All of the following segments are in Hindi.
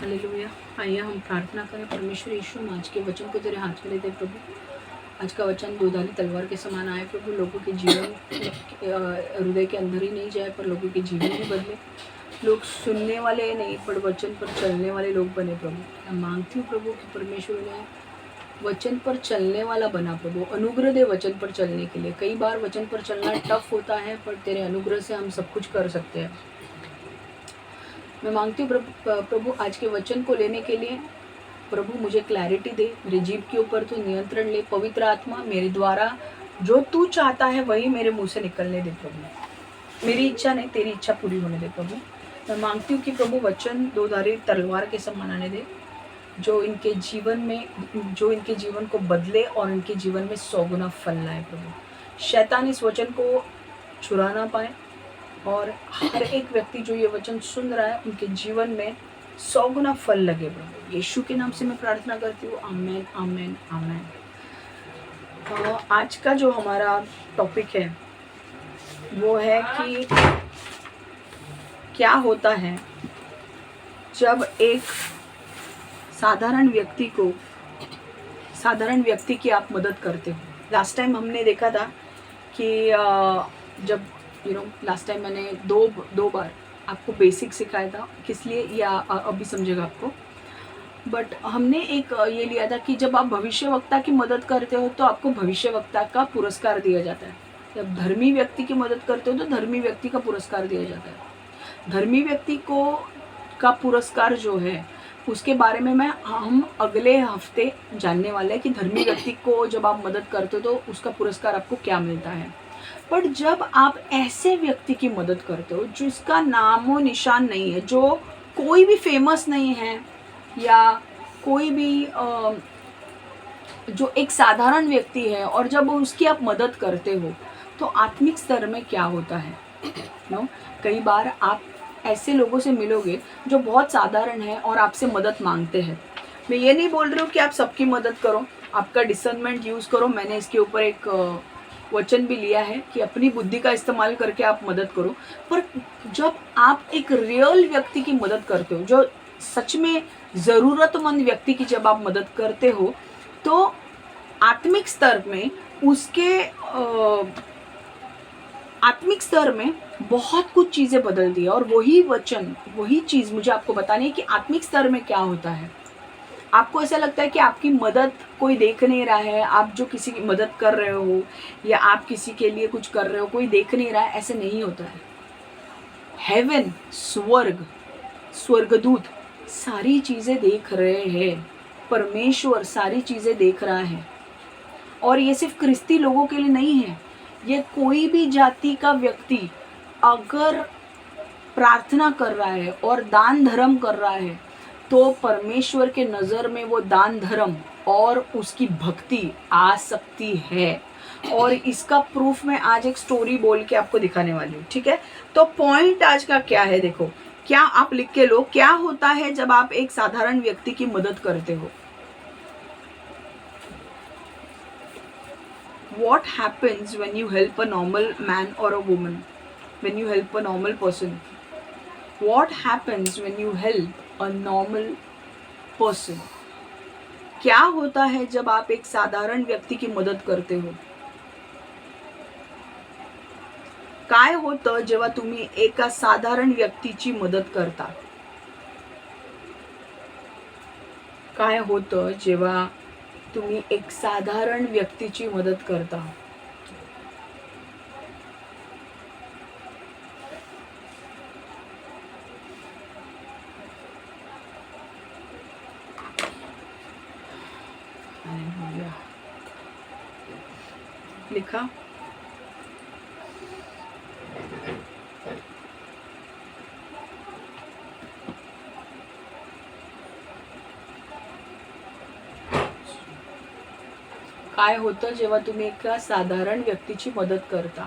हालेलुया। आइए हम प्रार्थना करें। परमेश्वर यीशु, हम आज के वचन को तेरे हाथ में लेते प्रभु। आज का वचन दोधारी तलवार के समान आए प्रभु, लोगों के जीवन हृदय के अंदर ही नहीं जाए पर लोगों के जीवन ही बदले। लोग सुनने वाले नहीं पर वचन पर चलने वाले लोग बने प्रभु। मैं मांगती हूँ प्रभु कि परमेश्वर ने वचन पर चलने वाला बना प्रभु। अनुग्रह दे वचन पर चलने के लिए। कई बार वचन पर चलना टफ होता है पर तेरे अनुग्रह से हम सब कुछ कर सकते हैं। मैं मांगती हूँ प्रभु आज के वचन को लेने के लिए प्रभु मुझे क्लैरिटी दे। मेरे जीभ के ऊपर तू नियंत्रण ले। पवित्र आत्मा मेरे द्वारा जो तू चाहता है वही मेरे मुंह से निकलने दे प्रभु। मेरी इच्छा नहीं, तेरी इच्छा पूरी होने दे प्रभु। मैं मांगती हूँ कि प्रभु वचन दोधारी तलवार के समान आने दे, जो इनके जीवन को बदले और इनके जीवन में 100 गुना फल लाए प्रभु। शैतान इस वचन को छुरा ना पाए और हर एक व्यक्ति जो ये वचन सुन रहा है उनके जीवन में 100 गुना फल लगे प्रभु। यीशु के नाम से मैं प्रार्थना करती हूँ। आमेन, आमेन, आमेन। आज का जो हमारा टॉपिक है वो है कि क्या होता है जब एक साधारण व्यक्ति की आप मदद करते हो। लास्ट टाइम हमने देखा था कि जब लास्ट टाइम मैंने दो बार आपको बेसिक सिखाया था, किस लिए या अभी समझेगा आपको। बट हमने एक ये लिया था कि जब आप भविष्यवक्ता की मदद करते हो तो आपको भविष्यवक्ता का पुरस्कार दिया जाता है। जब धर्मी व्यक्ति की मदद करते हो तो धर्मी व्यक्ति का पुरस्कार दिया जाता है। धर्मी व्यक्ति का पुरस्कार जो है उसके बारे में हम अगले हफ्ते जानने वाले हैं कि धर्मी व्यक्ति को जब आप मदद करते हो तो उसका पुरस्कार आपको क्या मिलता है। पर जब आप ऐसे व्यक्ति की मदद करते हो जिसका नामो निशान नहीं है, जो कोई भी फेमस नहीं है या कोई भी जो एक साधारण व्यक्ति है, और जब उसकी आप मदद करते हो तो आत्मिक स्तर में क्या होता है कई बार आप ऐसे लोगों से मिलोगे जो बहुत साधारण है और आपसे मदद मांगते हैं। मैं ये नहीं बोल रही हूँ कि आप सबकी मदद करो, आपका डिसर्नमेंट यूज़ करो। मैंने इसके ऊपर एक वचन भी लिया है कि अपनी बुद्धि का इस्तेमाल करके आप मदद करो। पर जब आप एक रियल व्यक्ति की मदद करते हो, जो सच में ज़रूरतमंद व्यक्ति की जब आप मदद करते हो तो आत्मिक स्तर में आत्मिक स्तर में बहुत कुछ चीज़ें बदलती है। और वही चीज़ मुझे आपको बतानी है कि आत्मिक स्तर में क्या होता है। आपको ऐसा लगता है कि आपकी मदद कोई देख नहीं रहा है, आप जो किसी की मदद कर रहे हो या आप किसी के लिए कुछ कर रहे हो कोई देख नहीं रहा है, ऐसे नहीं होता है। हेवन, स्वर्गदूत सारी चीज़ें देख रहे हैं। परमेश्वर सारी चीज़ें देख रहा है। और ये सिर्फ क्रिस्ती लोगों के लिए नहीं है, ये कोई भी जाति का व्यक्ति अगर प्रार्थना कर रहा है और दान धर्म कर रहा है तो परमेश्वर के नज़र में वो दान धर्म और उसकी भक्ति आ सकती है। और इसका प्रूफ मैं आज एक स्टोरी बोल के आपको दिखाने वाली हूँ, ठीक है। तो पॉइंट आज का क्या है, देखो, क्या आप लिख के लो, क्या होता है जब आप एक साधारण व्यक्ति की मदद करते हो। What happens when you help a normal man or a woman? When you help a normal person? What happens when you help a normal person? क्या होता है जब आप एक साधारण व्यक्ति की मदद करते हो? काय होतं जेव्हा तुम्ही एका साधारण व्यक्तीची मदत करता? काय होतं जेव्हा तुम्ही एक साधारण व्यक्तीची मदत करता? लिखा। काय होतं जेव्हा तुम्ही एका साधारण व्यक्तीची मदत करता?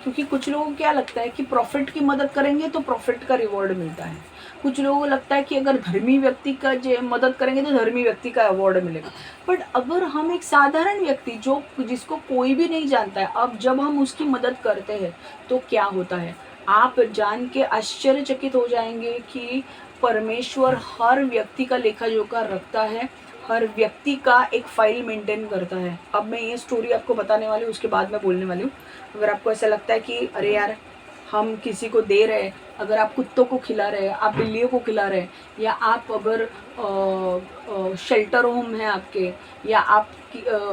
क्योंकि कुछ लोगों को क्या लगता है कि प्रॉफिट की मदद करेंगे तो प्रॉफिट का रिवॉर्ड मिलता है। कुछ लोगों को लगता है कि अगर धर्मी व्यक्ति का मदद करेंगे तो धर्मी व्यक्ति का अवार्ड मिलेगा। बट अगर हम एक साधारण व्यक्ति जिसको कोई भी नहीं जानता है, अब जब हम उसकी मदद करते हैं तो क्या होता है, आप जान के आश्चर्यचकित हो जाएंगे कि परमेश्वर हर व्यक्ति का लेखा जोखा रखता है, हर व्यक्ति का एक फाइल मेंटेन करता है। अब मैं ये स्टोरी आपको बताने वाली हूँ, उसके बाद मैं बोलने वाली हूँ। अगर आपको ऐसा लगता है कि अरे यार हम किसी को दे रहे हैं, अगर आप कुत्तों को खिला रहे हैं, आप बिल्लियों को खिला रहे हैं, या आप अगर शेल्टर होम है आपके, या आप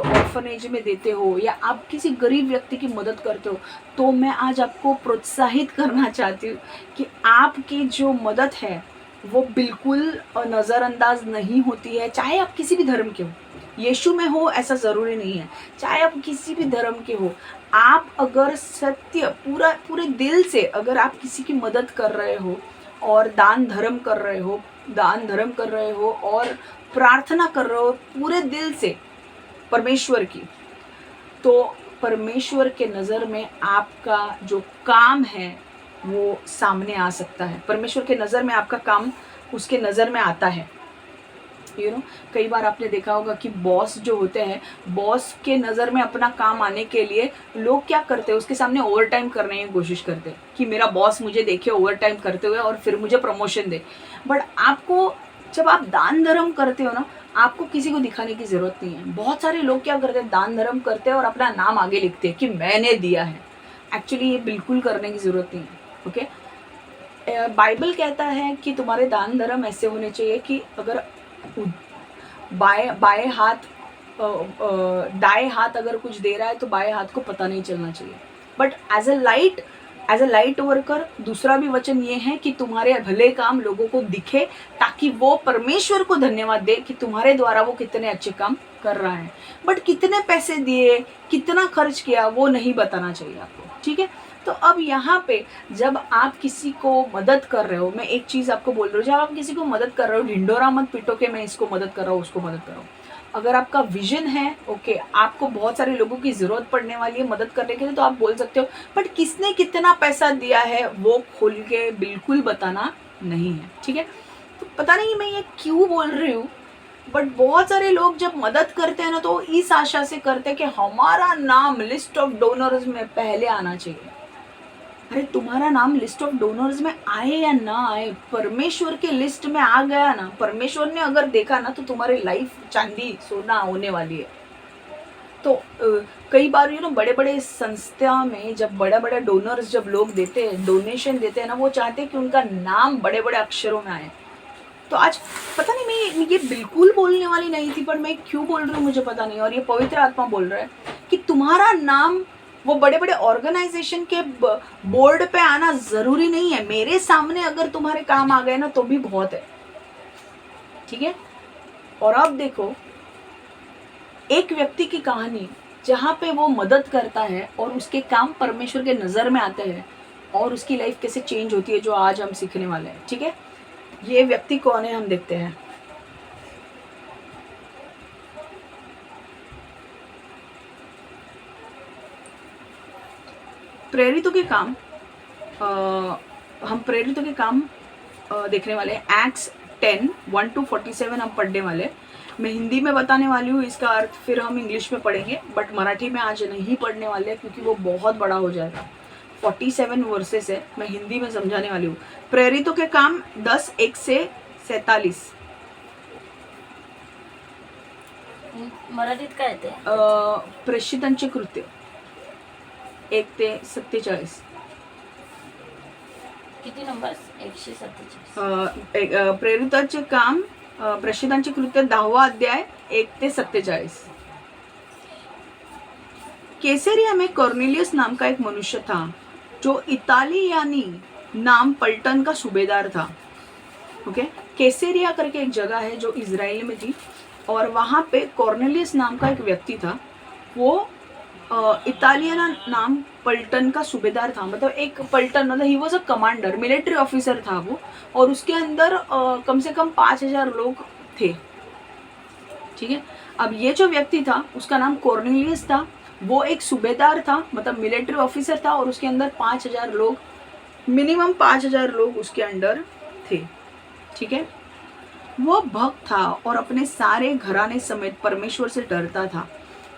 ऑर्फनेज में देते हो, या आप किसी गरीब व्यक्ति की मदद करते हो, तो मैं आज आपको प्रोत्साहित करना चाहती हूँ कि आपकी जो मदद है वो बिल्कुल नज़रअंदाज नहीं होती है। चाहे आप किसी भी धर्म के हो, यीशु में हो ऐसा ज़रूरी नहीं है, चाहे आप किसी भी धर्म के हो, आप अगर सत्य पूरे दिल से अगर आप किसी की मदद कर रहे हो और दान धर्म कर रहे हो और प्रार्थना कर रहे हो पूरे दिल से परमेश्वर की, तो परमेश्वर के नज़र में आपका जो काम है वो सामने आ सकता है। परमेश्वर के नज़र में आपका काम उसके नज़र में आता है। कई बार आपने देखा होगा कि बॉस जो होते हैं, बॉस के नज़र में अपना काम आने के लिए लोग क्या करते हैं, उसके सामने ओवर टाइम करने की कोशिश करते हैं कि मेरा बॉस मुझे देखे ओवर टाइम करते हुए और फिर मुझे प्रमोशन दे। बट आपको जब आप दान धर्म करते हो ना, आपको किसी को दिखाने की ज़रूरत नहीं है। बहुत सारे लोग क्या करते हैं, दान धर्म करते हैं और अपना नाम आगे लिखते हैं कि मैंने दिया है। एक्चुअली ये बिल्कुल करने की ज़रूरत नहीं है। ओके, बाइबल कहता है कि तुम्हारे दान धर्म ऐसे होने चाहिए कि अगर बाएं हाथ दाएं हाथ अगर कुछ दे रहा है तो बाएं हाथ को पता नहीं चलना चाहिए। But as a light worker दूसरा भी वचन ये है कि तुम्हारे भले काम लोगों को दिखे, ताकि वो परमेश्वर को धन्यवाद दे कि तुम्हारे द्वारा वो कितने अच्छे काम कर रहा है। बट कितने पैसे दिए, कितना खर्च किया, वो नहीं बताना चाहिए आपको। ठीक है, तो अब यहाँ पे जब आप किसी को मदद कर रहे हो, मैं एक चीज़ आपको बोल रही हूँ, जब आप किसी को मदद कर रहे हो, ढिंडोरा मत पिटो के मैं इसको मदद कर रहा हूँ उसको मदद कर रहा हूँ। अगर आपका विजन है, ओके, आपको बहुत सारे लोगों की ज़रूरत पड़ने वाली है मदद करने के लिए, तो आप बोल सकते हो, बट किसने कितना पैसा दिया है वो खोल के बिल्कुल बताना नहीं है। ठीक है, तो पता नहीं मैं ये क्यों बोल रही हूँ, बट बहुत सारे लोग जब मदद करते हैं ना, तो इस आशा से करते हैं कि हमारा नाम लिस्ट ऑफ डोनर्स में पहले आना चाहिए। अरे तुम्हारा नाम लिस्ट ऑफ डोनर्स में आए या ना आए, परमेश्वर के लिस्ट में आ गया ना, परमेश्वर ने अगर देखा ना, तो तुम्हारी लाइफ चांदी सोना होने वाली है। तो कई बार बड़े बड़े संस्था में जब बड़ा डोनर्स जब लोग देते हैं, डोनेशन देते हैं ना, वो चाहते हैं कि उनका नाम बड़े बड़े अक्षरों में आए। तो आज पता नहीं, मैं ये बिल्कुल बोलने वाली नहीं थी, पर मैं क्यों बोल रही हूँ मुझे पता नहीं, और ये पवित्र आत्मा बोल रहा है कि तुम्हारा नाम वो बड़े बड़े ऑर्गेनाइजेशन के बोर्ड पे आना ज़रूरी नहीं है। मेरे सामने अगर तुम्हारे काम आ गए ना तो भी बहुत है। ठीक है, और अब देखो एक व्यक्ति की कहानी जहाँ पे वो मदद करता है और उसके काम परमेश्वर के नज़र में आते हैं और उसकी लाइफ कैसे चेंज होती है, जो आज हम सीखने वाले हैं। ठीक है, ये व्यक्ति कौन है हम देखते हैं। प्रेरितों के काम, हम प्रेरितों के काम देखने वाले हैं। एक्ट्स 10:1-47 हम पढ़ने वाले। मैं हिंदी में बताने वाली हूँ इसका अर्थ, फिर हम इंग्लिश में पढ़ेंगे, बट मराठी में आज नहीं पढ़ने वाले क्योंकि वो बहुत बड़ा हो जाएगा। 47 वर्सेस है, मैं हिंदी में समझाने वाली हूँ। प्रेरितों के काम 10:1-47 मराठीत काय ते? प्रेषितांचे कृत्य 1-47. किती नंबर? 147. प्रेरितांचे काम, प्रेषितांचे कृत्य 10वा अध्याय 1-47. कैसरिया में कॉर्नेलियस नाम का एक मनुष्य था जो इतालियानी नाम पलटन का सूबेदार था। ओके, कैसरिया करके एक जगह है जो इजराइल में थी, और वहाँ पे कॉर्नेलियस नाम का एक व्यक्ति था। वो इतालियाना नाम पलटन का सूबेदार था, मतलब एक पलटन, मतलब he was a commander, military officer था वो, और उसके अंदर कम से कम 5000 लोग थे। ठीक है, अब ये जो व्यक्ति था उसका नाम कॉर्नेलियस था, वो एक सूबेदार था, मतलब मिलिट्री ऑफिसर था, और उसके अंदर 5000 लोग, मिनिमम 5000 लोग उसके अंडर थे। ठीक है, वो भक्त था और अपने सारे घराने समेत परमेश्वर से डरता था।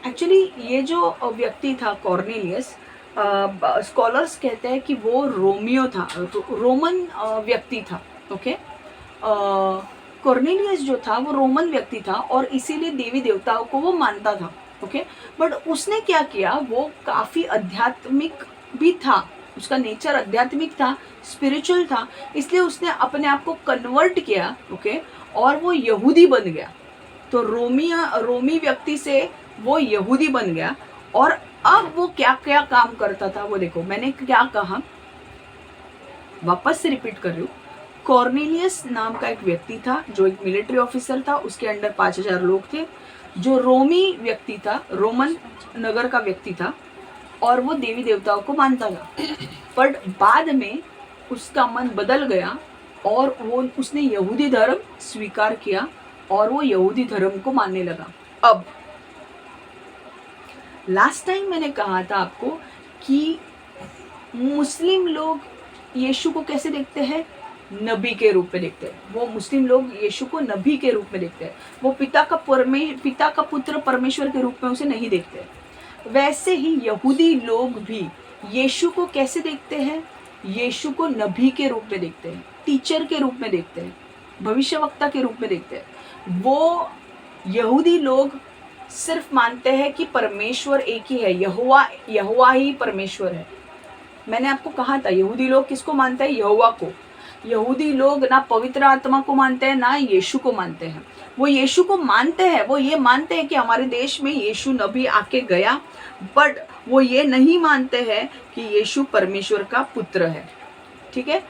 एक्चुअली ये जो व्यक्ति था कॉर्नेलियस, स्कॉलर्स कहते हैं कि वो रोमियो था, रोमन व्यक्ति था। ओके, कॉर्नेलियस जो था वो रोमन व्यक्ति था और इसीलिए देवी देवताओं को वो मानता था। ओके, बट उसने क्या किया, वो काफ़ी आध्यात्मिक भी था, उसका नेचर आध्यात्मिक था, स्पिरिचुअल था, इसलिए उसने अपने आप को कन्वर्ट किया। ओके, और वो यहूदी बन गया। तो रोमी व्यक्ति से वो यहूदी बन गया। और अब वो क्या क्या काम करता था वो देखो, मैंने क्या कहा, वापस से रिपीट कर रही हूँ। कॉर्नेलियस नाम का एक व्यक्ति था जो एक मिलिट्री ऑफिसर था, उसके अंडर 5000 लोग थे, जो रोमी व्यक्ति था, रोमन नगर का व्यक्ति था, और वो देवी देवताओं को मानता था। पर बाद में उसका मन बदल गया और वो उसने यहूदी धर्म स्वीकार किया और वो यहूदी धर्म को मानने लगा। अब लास्ट टाइम मैंने कहा था आपको कि मुस्लिम लोग यीशु को कैसे देखते हैं, नबी के रूप में देखते हैं। वो मुस्लिम लोग यीशु को नबी के रूप में देखते हैं, वो पिता का पुत्र परमेश्वर के रूप में उसे नहीं देखते। वैसे ही यहूदी लोग भी यीशु को कैसे देखते हैं, यीशु को नबी के रूप में देखते हैं, टीचर के रूप में देखते हैं, भविष्यवक्ता के रूप में देखते हैं। वो यहूदी लोग सिर्फ मानते हैं कि परमेश्वर एक ही है, यहोवा ही परमेश्वर है। मैंने आपको कहा था यहूदी लोग किसको मानते हैं, यहोवा को। यहूदी लोग ना पवित्र आत्मा को मानते हैं ना यीशु को मानते हैं। वो यीशु को मानते हैं, वो ये मानते हैं कि हमारे देश में यीशु नबी आके गया, बट वो ये नहीं मानते हैं कि यीशु परमेश्वर का पुत्र है। ठीक है,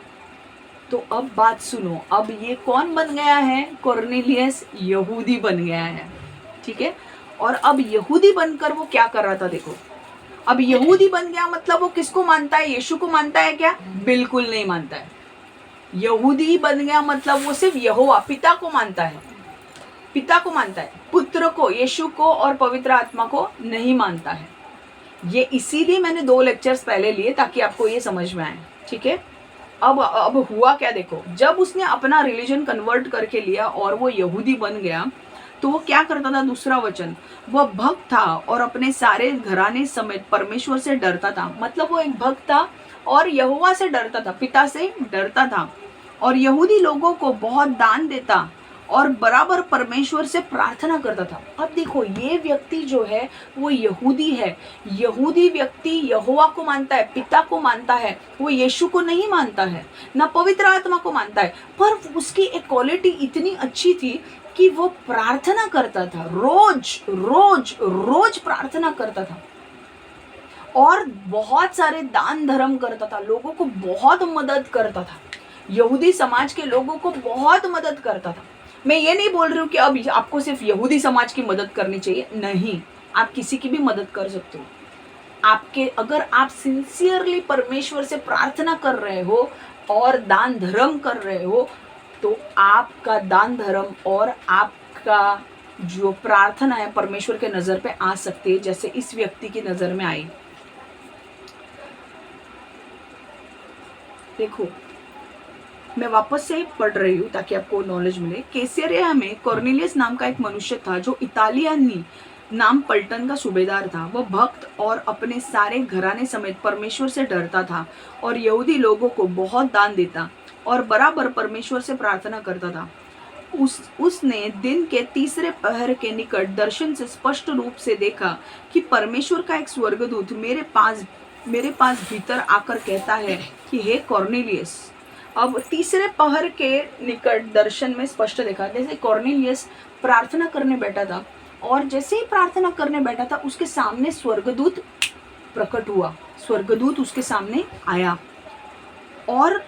तो अब बात सुनो, अब ये कौन बन गया है, कॉर्नेलियस यहूदी बन गया है। ठीक है, और अब यहूदी बनकर वो क्या कर रहा था देखो, अब यहूदी बन गया मतलब वो किसको मानता है, यीशु को मानता है क्या, बिल्कुल नहीं मानता है। यहूदी बन गया मतलब वो सिर्फ यहोवा पिता को मानता है, पिता को मानता है, पुत्र को, यीशु को और पवित्र आत्मा को नहीं मानता है। ये इसीलिए मैंने 2 लेक्चर्स पहले लिए ताकि आपको ये समझ में आए। ठीक है, अब हुआ क्या देखो, जब उसने अपना रिलीजन कन्वर्ट करके लिया और वो यहूदी बन गया, तो वो क्या करता था, दूसरा वचन, वह भक्त था और अपने सारे घराने समेत परमेश्वर से डरता था। मतलब वो एक भक्त था और यहोवा से डरता था, पिता से डरता था, और यहूदी लोगों को बहुत दान देता और बराबर परमेश्वर से प्रार्थना करता था। अब देखो ये व्यक्ति जो है वो यहूदी है, यहूदी व्यक्ति यहोवा को मानता है, पिता को मानता है, वो यीशु को नहीं मानता है, ना पवित्र आत्मा को मानता है, पर उसकी एक क्वालिटी इतनी अच्छी थी कि वो प्रार्थना करता था, रोज रोज रोज प्रार्थना करता था और बहुत सारे दान धर्म करता था, लोगों को बहुत मदद करता था, यहूदी समाज के लोगों को बहुत मदद करता था। मैं ये नहीं बोल रही हूँ कि अब आपको सिर्फ यहूदी समाज की मदद करनी चाहिए, नहीं, आप किसी की भी मदद कर सकते हो। आपके अगर आप सिंसियरली परमेश्वर से प्रार्थना कर रहे हो और दान धर्म कर रहे हो, तो आपका दान धर्म और आपका जो प्रार्थना है परमेश्वर के नज़र पे आ सकती है, जैसे इस व्यक्ति की नज़र में आई। देखो मैं वापस से पढ़ रही हूँ ताकि आपको नॉलेज मिले। कैसरिया में कॉर्नेलियस नाम का एक मनुष्य था जो इतालियानी नाम पलटन का सूबेदार था। वह भक्त और अपने सारे घराने समेत परमेश्वर से डरता था और यहूदी लोगों को बहुत दान देता और बराबर परमेश्वर से प्रार्थना करता था। उसने दिन के तीसरे पहर के निकट दर्शन से स्पष्ट रूप से देखा कि परमेश्वर का एक स्वर्गदूत मेरे पास भीतर आकर कहता है कि हे कॉर्नेलियस। अब तीसरे पहर के निकट दर्शन में स्पष्ट देखा, जैसे कॉर्नेलियस प्रार्थना करने बैठा था और जैसे ही प्रार्थना करने बैठा था उसके सामने स्वर्गदूत प्रकट हुआ, स्वर्गदूत उसके सामने आया और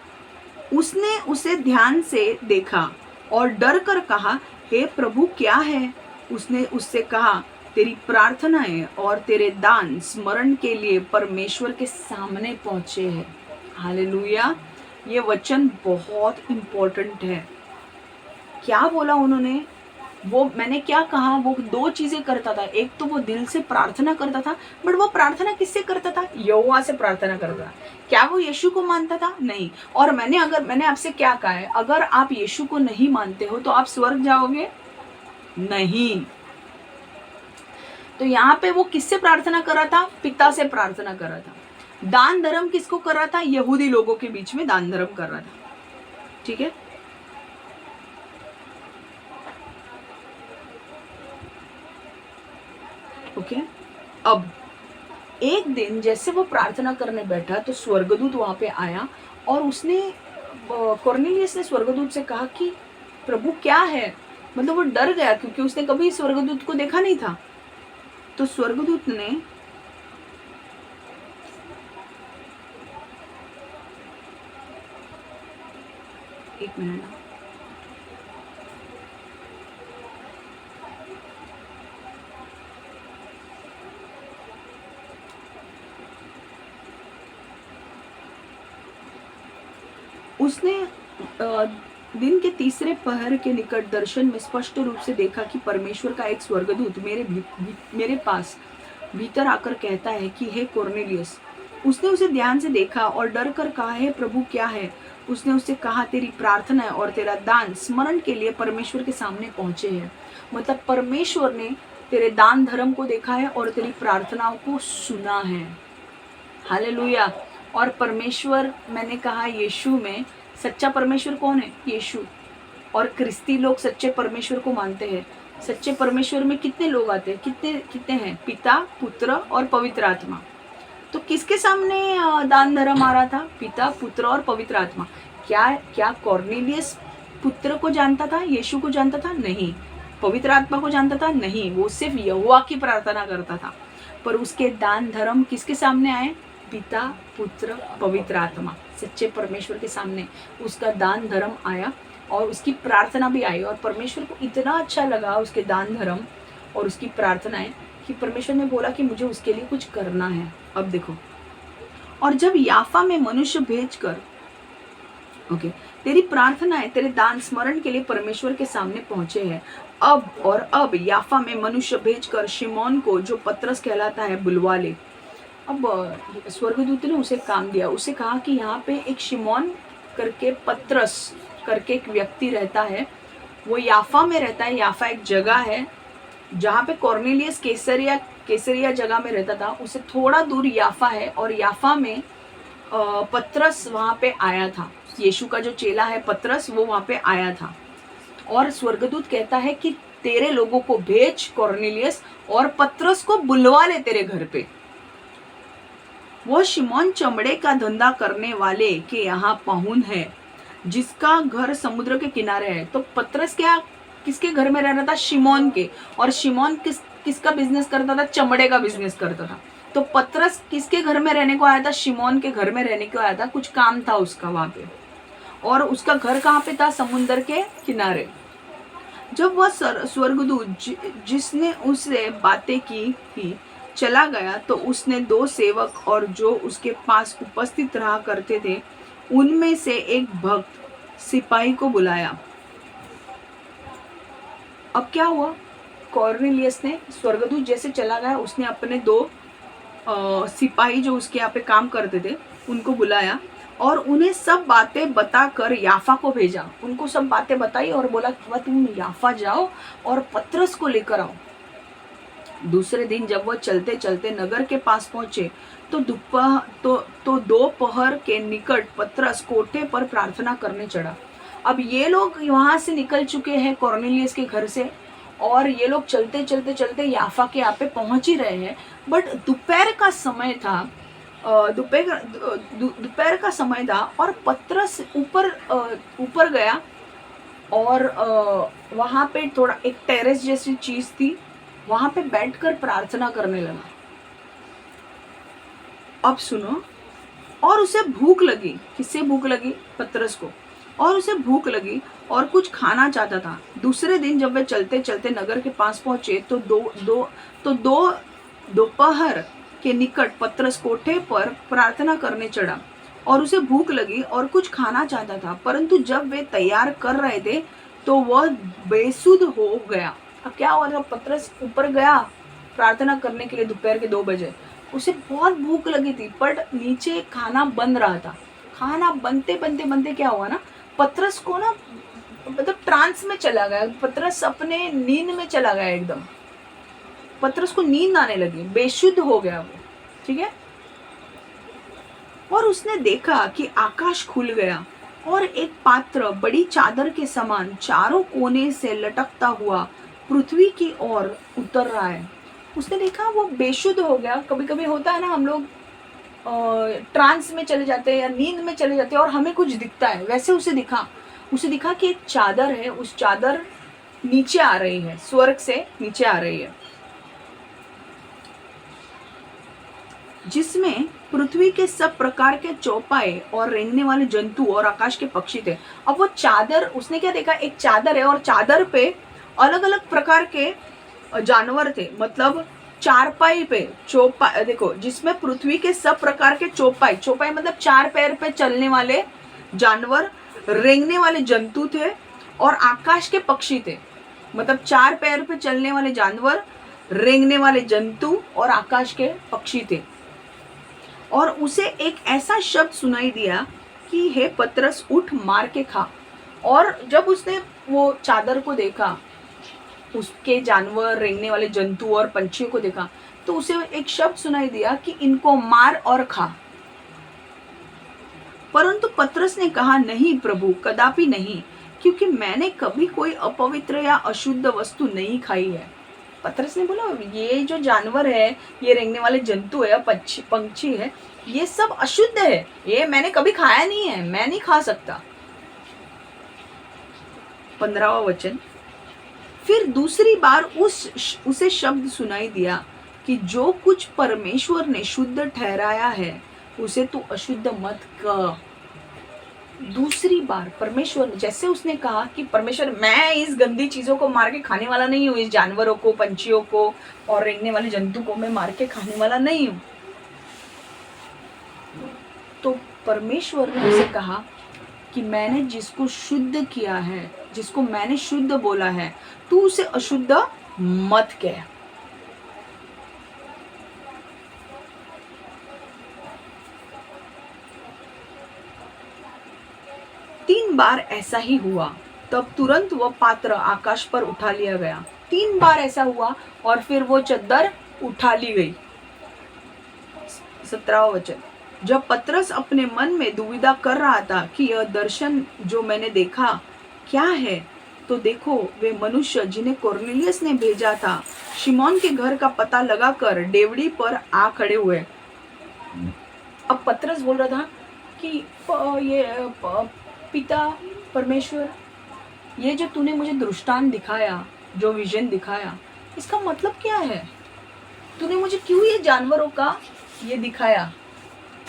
उसने उसे ध्यान से देखा और डर कर कहा, हे प्रभु क्या है? उसने उससे कहा, तेरी प्रार्थनाएं और तेरे दान स्मरण के लिए परमेश्वर के सामने पहुंचे हैं। हालेलुया, ये वचन बहुत इम्पोर्टेंट है। क्या बोला उन्होंने, वो मैंने क्या कहा, वो 2 चीजें करता था। एक तो वो दिल से प्रार्थना करता था, बट वो प्रार्थना किससे करता था, यहोवा से प्रार्थना करता था। क्या वो यीशु को मानता था? नहीं। और मैंने आपसे क्या कहा है, अगर आप यीशु को नहीं मानते हो तो आप स्वर्ग जाओगे नहीं। तो यहाँ पे वो किससे प्रार्थना कर रहा था, पिता से प्रार्थना कर रहा था। दान धर्म किसको कर रहा था? यहूदी लोगों के बीच में दान धर्म कर रहा था। ठीक है, ओके। अब एक दिन जैसे वो प्रार्थना करने बैठा तो स्वर्गदूत वहां पे आया और उसने कॉर्नेलियस ने स्वर्गदूत से कहा कि प्रभु क्या है? मतलब वो डर गया क्योंकि उसने कभी स्वर्गदूत को देखा नहीं था। तो स्वर्गदूत ने एक मिनट, उसने दिन के तीसरे पहर के निकट दर्शन में स्पष्ट रूप से देखा कि परमेश्वर का एक स्वर्गदूत मेरे पास भीतर आकर कहता है कि हे कॉर्नेलियस। उसने उसे ध्यान से देखा और डर कर कहा, हे प्रभु क्या है? उसने उससे कहा, तेरी प्रार्थना और तेरा दान स्मरण के लिए परमेश्वर के सामने पहुंचे हैं। मतलब परमेश्वर ने तेरे दान धर्म को देखा है और तेरी प्रार्थनाओं को सुना है। हालेलुया। और परमेश्वर, मैंने कहा यीशु में, सच्चा परमेश्वर कौन है? यीशु। और क्रिस्ती लोग सच्चे परमेश्वर को मानते हैं। सच्चे परमेश्वर में कितने लोग आते हैं? कितने हैं? पिता, पुत्र और पवित्र आत्मा। तो किसके सामने दान धर्म आ रहा था? पिता, पुत्र और पवित्र आत्मा। क्या कॉर्नेलियस पुत्र को जानता था? यीशु को जानता था? नहीं। पवित्र आत्मा को जानता था? नहीं। वो सिर्फ यहोवा की प्रार्थना करता था। पर उसके दान धर्म किसके सामने आए? पिता, पुत्र, पवित्र आत्मा, सच्चे परमेश्वर के सामने उसका दान धर्म आया और उसकी प्रार्थना भी आई। और परमेश्वर को इतना अच्छा लगा उसके दान धर्म और उसकी प्रार्थनाएं कि परमेश्वर ने बोला कि मुझे उसके लिए कुछ करना है। अब देखो, और जब याफा में मनुष्य भेजकर तेरी प्रार्थनाएं, तेरे दान स्मरण के लिए परमेश्वर के सामने पहुंचे हैं। अब याफा में मनुष्य भेजकर शिमोन को, जो पतरस कहलाता है, बुलवा ले। अब स्वर्गदूत ने उसे काम दिया। उसे कहा कि यहाँ पे एक शिमोन करके, पतरस करके एक व्यक्ति रहता है। वो याफा में रहता है। याफा एक जगह है जहाँ पे कॉर्नेलियस कैसरिया जगह में रहता था। उससे थोड़ा दूर याफा है और याफा में पतरस वहाँ पे आया था। यीशु का जो चेला है पतरस, वो वहाँ पे आया था। और स्वर्गदूत कहता है कि तेरे लोगों को भेज कॉर्नेलियस और पतरस को बुलवा ले तेरे घर पे। वो शिमोन चमड़े का धंधा करने वाले के यहाँ पहुन है, जिसका घर समुद्र के किनारे है। तो पतरस किसके घर में रह रहा था? शिमोन के। और शिमोन किसका बिजनेस करता था? चमड़े का बिजनेस करता था। तो पतरस किसके घर में रहने को आया था? शिमोन के घर में रहने को आया था। कुछ काम था उसका वहां पे। और उसका घर कहाँ पे था? समुद्र के किनारे। जब वह स्वर्गदूत जिसने उससे बातें की थी चला गया तो उसने दो सेवक और जो उसके पास उपस्थित रहा करते थे उनमें से एक भक्त सिपाही को बुलाया। अब क्या हुआ? कॉर्नेलियस ने, स्वर्गदूत जैसे चला गया, उसने अपने दो सिपाही जो उसके यहाँ पे काम करते थे उनको बुलाया और उन्हें सब बातें बताकर याफा को भेजा। उनको सब बातें बताई और बोला कि तुम याफा जाओ और पतरस को लेकर आओ। दूसरे दिन जब वह चलते चलते नगर के पास पहुंचे तो दोपहर के निकट पतरस कोठे पर प्रार्थना करने चढ़ा। अब ये लोग वहां से निकल चुके हैं कॉर्नेलियस के घर से और ये लोग चलते चलते चलते याफा के यहाँ पे पहुंच ही रहे हैं। बट दोपहर का समय था। दोपहर का समय था और पतरस ऊपर गया और वहां पे थोड़ा एक टेरेस जैसी चीज थी, वहां पे बैठकर प्रार्थना करने लगा। अब सुनो, और उसे भूख लगी। किससे भूख लगी? पतरस को। और उसे भूख लगी और कुछ खाना चाहता था। दूसरे दिन जब वे चलते चलते नगर के पास पहुंचे तो दोपहर के निकट पतरस कोठे पर प्रार्थना करने चढ़ा और उसे भूख लगी और कुछ खाना चाहता था। परंतु जब वे तैयार कर रहे थे तो वह बेसुध हो गया। अब क्या हुआ? जब पतरस ऊपर गया प्रार्थना करने के लिए दोपहर के 2 बजे, उसे बहुत भूख लगी थी पर नीचे खाना बन रहा था। खाना बनते बनते बनते क्या हुआ ना, पतरस को ना, मतलब ट्रांस में चला गया। पतरस अपने नींद में चला गया एकदम। पतरस को नींद आने लगी, बेशुद्ध हो गया वो। ठीक है, और उसने देखा कि आकाश खुल गया और एक पात्र बड़ी चादर के समान चारों कोने से लटकता हुआ पृथ्वी की ओर उतर रहा है। उसने देखा वो बेशुद्ध हो गया। कभी कभी होता है ना, हम लोग ट्रांस में चले जाते हैं या नींद में चले जाते हैं और हमें कुछ दिखता है, वैसे उसे दिखा कि एक चादर है, उस चादर नीचे आ रही है, स्वर्ग से नीचे आ रही है, जिसमें पृथ्वी के सब प्रकार के चौपाए और रेंगने वाले जंतु और आकाश के पक्षी थे। अब वो चादर, उसने क्या देखा, एक चादर है और चादर पे अलग अलग प्रकार के जानवर थे। मतलब चारपाई पे चौपाई, देखो, जिसमें पृथ्वी के सब प्रकार के चौपाई मतलब 4 पैर पे चलने वाले जानवर, रेंगने वाले जंतु थे और आकाश के पक्षी थे। मतलब 4 पैर पे चलने वाले जानवर, रेंगने वाले जंतु और आकाश के पक्षी थे। और उसे एक ऐसा शब्द सुनाई दिया कि हे पतरस, उठ, मार के खा। और जब उसने वो चादर को देखा, उसके जानवर, रेंगने वाले जंतु और पंछियों को देखा, तो उसे एक शब्द सुनाई दिया कि इनको मार और खा। परंतु पतरस ने कहा, नहीं प्रभु, कदापि नहीं, क्योंकि मैंने कभी कोई अपवित्र या अशुद्ध वस्तु नहीं खाई है। पतरस ने बोला, ये जो जानवर है, ये रेंगने वाले जंतु है, पंछी है, ये सब अशुद्ध है, ये मैंने कभी खाया नहीं है, मैं नहीं खा सकता। 15वां वचन, फिर दूसरी बार उसे शब्द सुनाई दिया कि जो कुछ परमेश्वर ने शुद्ध ठहराया है उसे तू अशुद्ध मत कर। दूसरी बार परमेश्वर ने, जैसे उसने कहा कि परमेश्वर, मैं इस गंदी चीजों को मार के खाने वाला नहीं हूँ, इस जानवरों को, पंछियों को और रेंगने वाले जंतु को मैं मार के खाने वाला नहीं हूँ। तो परमेश्वर ने उसे कहा कि मैंने जिसको शुद्ध किया है, जिसको मैंने शुद्ध बोला है, तू उसे अशुद्ध मत कह। तीन बार ऐसा ही हुआ, तब तुरंत वह पात्र आकाश पर उठा लिया गया। 3 बार ऐसा हुआ और फिर वो चद्दर उठा ली गई। 17वां वचन, जब पतरस अपने मन में दुविधा कर रहा था कि यह दर्शन जो मैंने देखा क्या है, तो देखो, वे मनुष्य जिन्हें कोर्नेलियस ने भेजा था, शिमोन के घर का पता लगाकर डेवढ़ी पर आ खड़े हुए। अब पतरस बोल रहा था कि ये पिता परमेश्वर, ये जो तूने मुझे दृष्टांत दिखाया, जो विजन दिखाया, इसका मतलब क्या है? तूने मुझे क्यों ये जानवरों का ये दिखाया?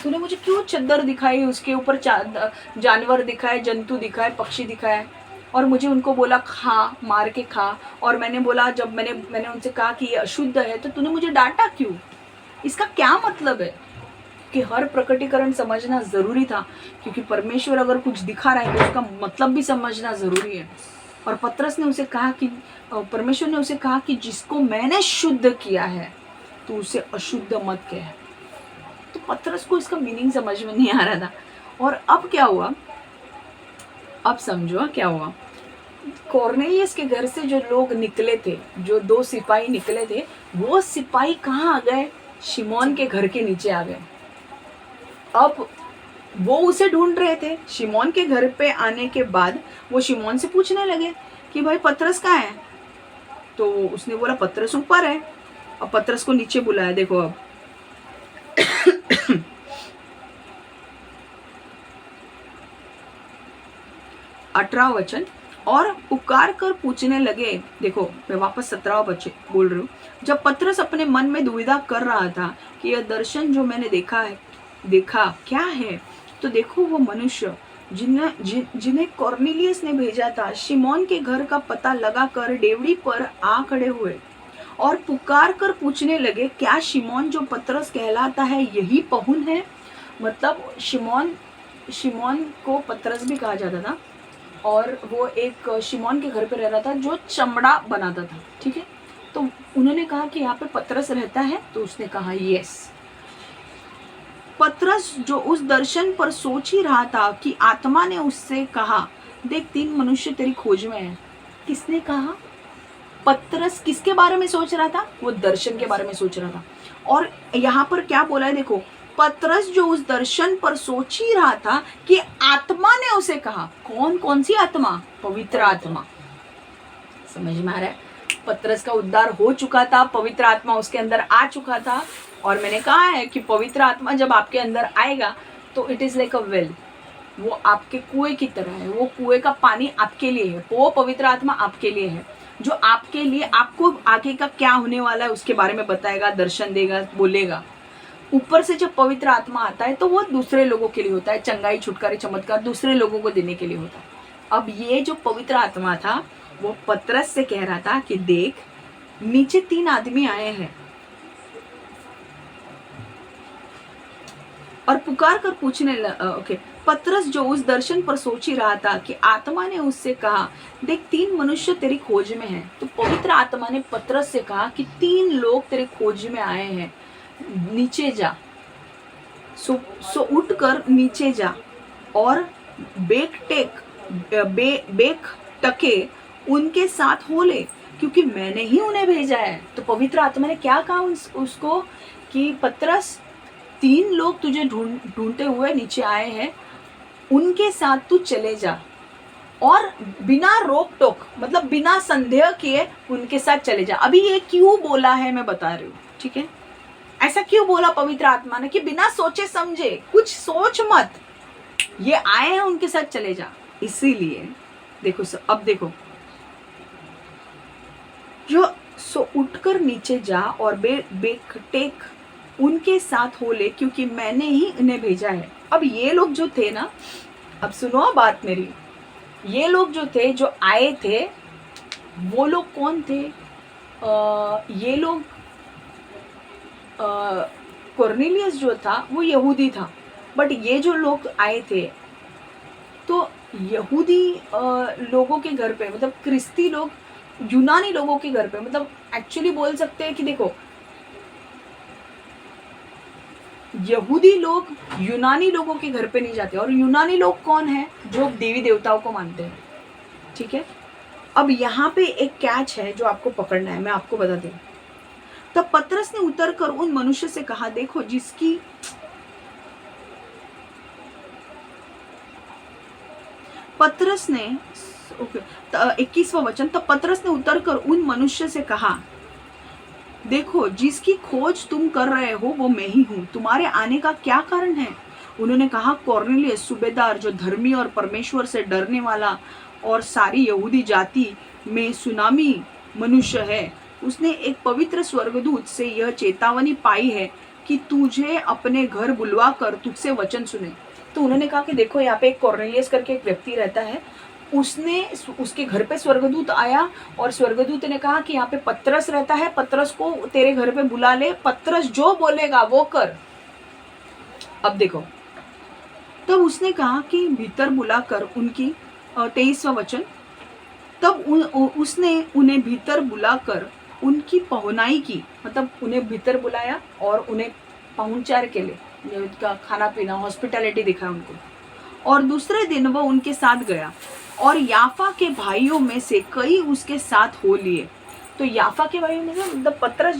तूने मुझे क्यों चद्दर दिखाई, उसके ऊपर जानवर दिखाए, जंतु दिखाए, पक्षी दिखाए, और मुझे उनको बोला खा, मार के खा। और मैंने बोला, जब मैंने उनसे कहा कि ये अशुद्ध है, तो तूने मुझे डांटा क्यों? इसका क्या मतलब है? कि हर प्रकटीकरण समझना जरूरी था, क्योंकि परमेश्वर अगर कुछ दिखा रहा है तो उसका मतलब भी समझना जरूरी है। और पतरस ने उसे कहा कि, परमेश्वर ने उसे कहा कि जिसको मैंने शुद्ध किया है तो उसे अशुद्ध मत कह। तो पतरस को इसका मीनिंग समझ में नहीं आ रहा था। और अब क्या हुआ, अब समझो क्या हुआ। कोर्नेलियस के घर से जो लोग निकले थे, जो 2 सिपाही निकले थे, वो सिपाही कहाँ आ गए? शिमोन के घर के नीचे आ गए। अब वो उसे ढूंढ रहे थे। शिमोन के घर पे आने के बाद वो शिमोन से पूछने लगे कि भाई पतरस कहाँ है? तो उसने बोला पतरस ऊपर है। अब पतरस को नीचे बुलाया। देखो अब 18वां वचन, और पुकार कर पूछने लगे। देखो मैं वापस 17वां वचन बोल रही हूँ। जब पतरस अपने मन में दुविधा कर रहा था कि यह दर्शन जो मैंने देखा क्या है, तो देखो वो मनुष्य जिन्हें कोर्नेलियस ने भेजा था, शिमोन के घर का पता लगाकर डेवढ़ी पर आ खड़े हुए और पुकार कर पूछने लगे, क्या शिमोन जो पतरस कहलाता है यही पहुन है? मतलब शिमोन को पतरस भी कहा जाता था, और वो एक शिमोन के घर पे रह रहा था जो चमड़ा बनाता था। ठीक है, तो उन्होंने कहा कि यहाँ पे पतरस रहता है, तो उसने कहा यस। पतरस जो उस दर्शन पर सोच ही रहा था कि आत्मा ने उससे कहा, देख 3 मनुष्य तेरी खोज में है। किसने कहा? पतरस किसके बारे में सोच रहा था? वो दर्शन के बारे में सोच रहा था। और यहाँ पर क्या बोला है देखो, पतरस जो उस दर्शन पर सोच ही रहा था कि आत्मा ने उसे कहा, कौन सी आत्मा? पवित्र आत्मा। समझ में आ रहा है? पतरस का उद्धार हो चुका था, पवित्र आत्मा उसके अंदर आ चुका था। और मैंने कहा है कि पवित्र आत्मा जब आपके अंदर आएगा तो it is like a well, वो आपके कुएं की तरह है। वो कुएं का पानी आपके लिए है, वो पवित्र आत्मा आपके लिए है, जो आपके लिए आपको आगे का क्या होने वाला है उसके बारे में बताएगा, दर्शन देगा, बोलेगा। ऊपर से जब पवित्र आत्मा आता है तो वो दूसरे लोगों के लिए होता है, चंगाई, छुटकारे, चमत्कार दूसरे लोगों को देने के लिए होता है। अब ये जो पवित्र आत्मा था वो पतरस से कह रहा था कि देख, नीचे 3 आदमी आए हैं और पुकार कर पूछने ओके। पतरस जो उस दर्शन पर सोच ही रहा था कि आत्मा ने उससे कहा, देख 3 मनुष्य तेरी खोज में हैं। तो पवित्र आत्मा ने पतरस से कहा कि 3 लोग तेरे खोज में आए हैं, नीचे जा। सो उठकर नीचे जा और बेक टके उनके साथ हो ले, क्योंकि मैंने ही उन्हें भेजा है। तो पवित्र आत्मा ने क्या कहा उसको कि पतरस, 3 लोग तुझे ढूंढते हुए नीचे आए हैं, उनके साथ तू चले जा और बिना रोक टोक, मतलब बिना संदेह किए उनके साथ चले जा। अभी ये क्यों बोला है मैं बता रही हूँ, ठीक है? ऐसा क्यों बोला पवित्र आत्मा ने कि बिना सोचे समझे, कुछ सोच मत, ये आए हैं उनके साथ चले जा। इसीलिए देखो अब देखो, जो सो उठकर नीचे जा और बेखटेक उनके साथ हो ले, क्योंकि मैंने ही उन्हें भेजा है। अब ये लोग जो थे ना, अब सुनो बात मेरी, ये लोग जो थे, जो आए थे, वो लोग कौन थे? ये लोग कॉर्नेलियस जो था वो यहूदी था, बट ये जो लोग आए थे तो यहूदी लोगों के घर पे, मतलब क्रिस्ती लोग यूनानी लोगों के घर पे, मतलब एक्चुअली बोल सकते हैं कि देखो, यहूदी लोग यूनानी लोगों के घर पे नहीं जाते। और यूनानी लोग कौन है? जो देवी देवताओं को मानते हैं, ठीक है? अब यहाँ पे एक कैच है जो आपको पकड़ना है, मैं आपको बता दूं। तब पतरस ने उतरकर उन मनुष्य से कहा, देखो जिसकी पतरस ने 21वां वचन, तब पतरस ने उतरकर उन मनुष्य से कहा, देखो जिसकी खोज तुम कर रहे हो वो मैं ही हूँ, तुम्हारे आने का क्या कारण है? उन्होंने कहा, कॉर्नेलियस सूबेदार, जो धर्मी और परमेश्वर से डरने वाला और सारी यहूदी जाति में सुनामी मनुष्य है, उसने एक पवित्र स्वर्गदूत से यह चेतावनी पाई है कि तुझे अपने घर बुलवा कर तुझसे वचन सुने। तो उन्होंने कहा कि देखो, यहाँ पे एक कॉर्नेलियस करके एक व्यक्ति रहता है, उसके घर पे स्वर्गदूत आया और स्वर्गदूत ने कहा कि यहाँ पे पतरस रहता है, पतरस को तेरे घर पे बुला ले, पतरस जो बोलेगा वो कर। अब देखो, तब उसने कहा कि भीतर बुलाकर उनकी 23वां वचन, तब उसने उन्हें भीतर बुलाकर उनकी पहुनाई की, मतलब उन्हें भीतर बुलाया और उन्हें पहुंचार के लिए उनका खाना पीना, हॉस्पिटैलिटी दिखा उनको। और दूसरे दिन वह उनके साथ गया और याफा के भाइयों में से कई उसके साथ हो लिए। तो याफा के भाइयों में मतलब पतरस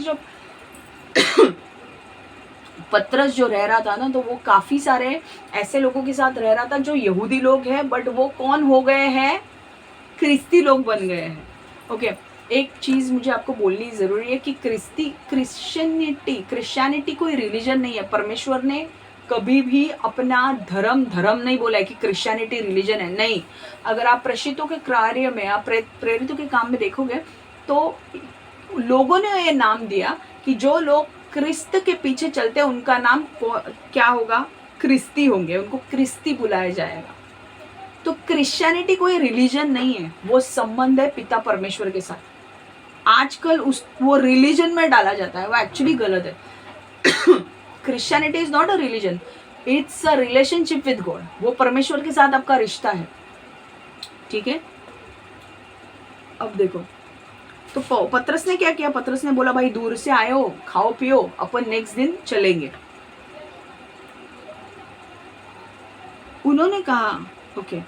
जो रह रहा था ना, तो वो काफ़ी सारे ऐसे लोगों के साथ रह रहा था जो यहूदी लोग हैं, बट वो कौन हो गए हैं? क्रिस्ती लोग बन गए हैं। ओके, एक चीज़ मुझे आपको बोलनी ज़रूरी है कि क्रिश्चियनिटी कोई रिलीजन नहीं है। परमेश्वर ने कभी भी अपना धर्म नहीं बोला है कि क्रिश्चियनिटी रिलीजन है, नहीं। अगर आप प्रेषितों के कार्य में, आप प्रेरितों के काम में देखोगे तो लोगों ने ये नाम दिया कि जो लोग क्रिस्त के पीछे चलते हैं उनका नाम क्या होगा? क्रिस्ती होंगे, उनको क्रिस्ती बुलाया जाएगा। तो क्रिश्चियनिटी कोई रिलीजन नहीं है, वो संबंध है पिता परमेश्वर के साथ। आजकल वो रिलीजन में डाला जाता है, वो एक्चुअली गलत है। Christianity is not a religion, it's a relationship with God. वो परमेश्वर के साथ आपका रिश्ता है, ठीक है? अब देखो, तो पतरस ने क्या किया? पतरस ने बोला, भाई दूर से आए हो, खाओ पियो, अपन नेक्स्ट दिन चलेंगे। उन्होंने कहा, ओके,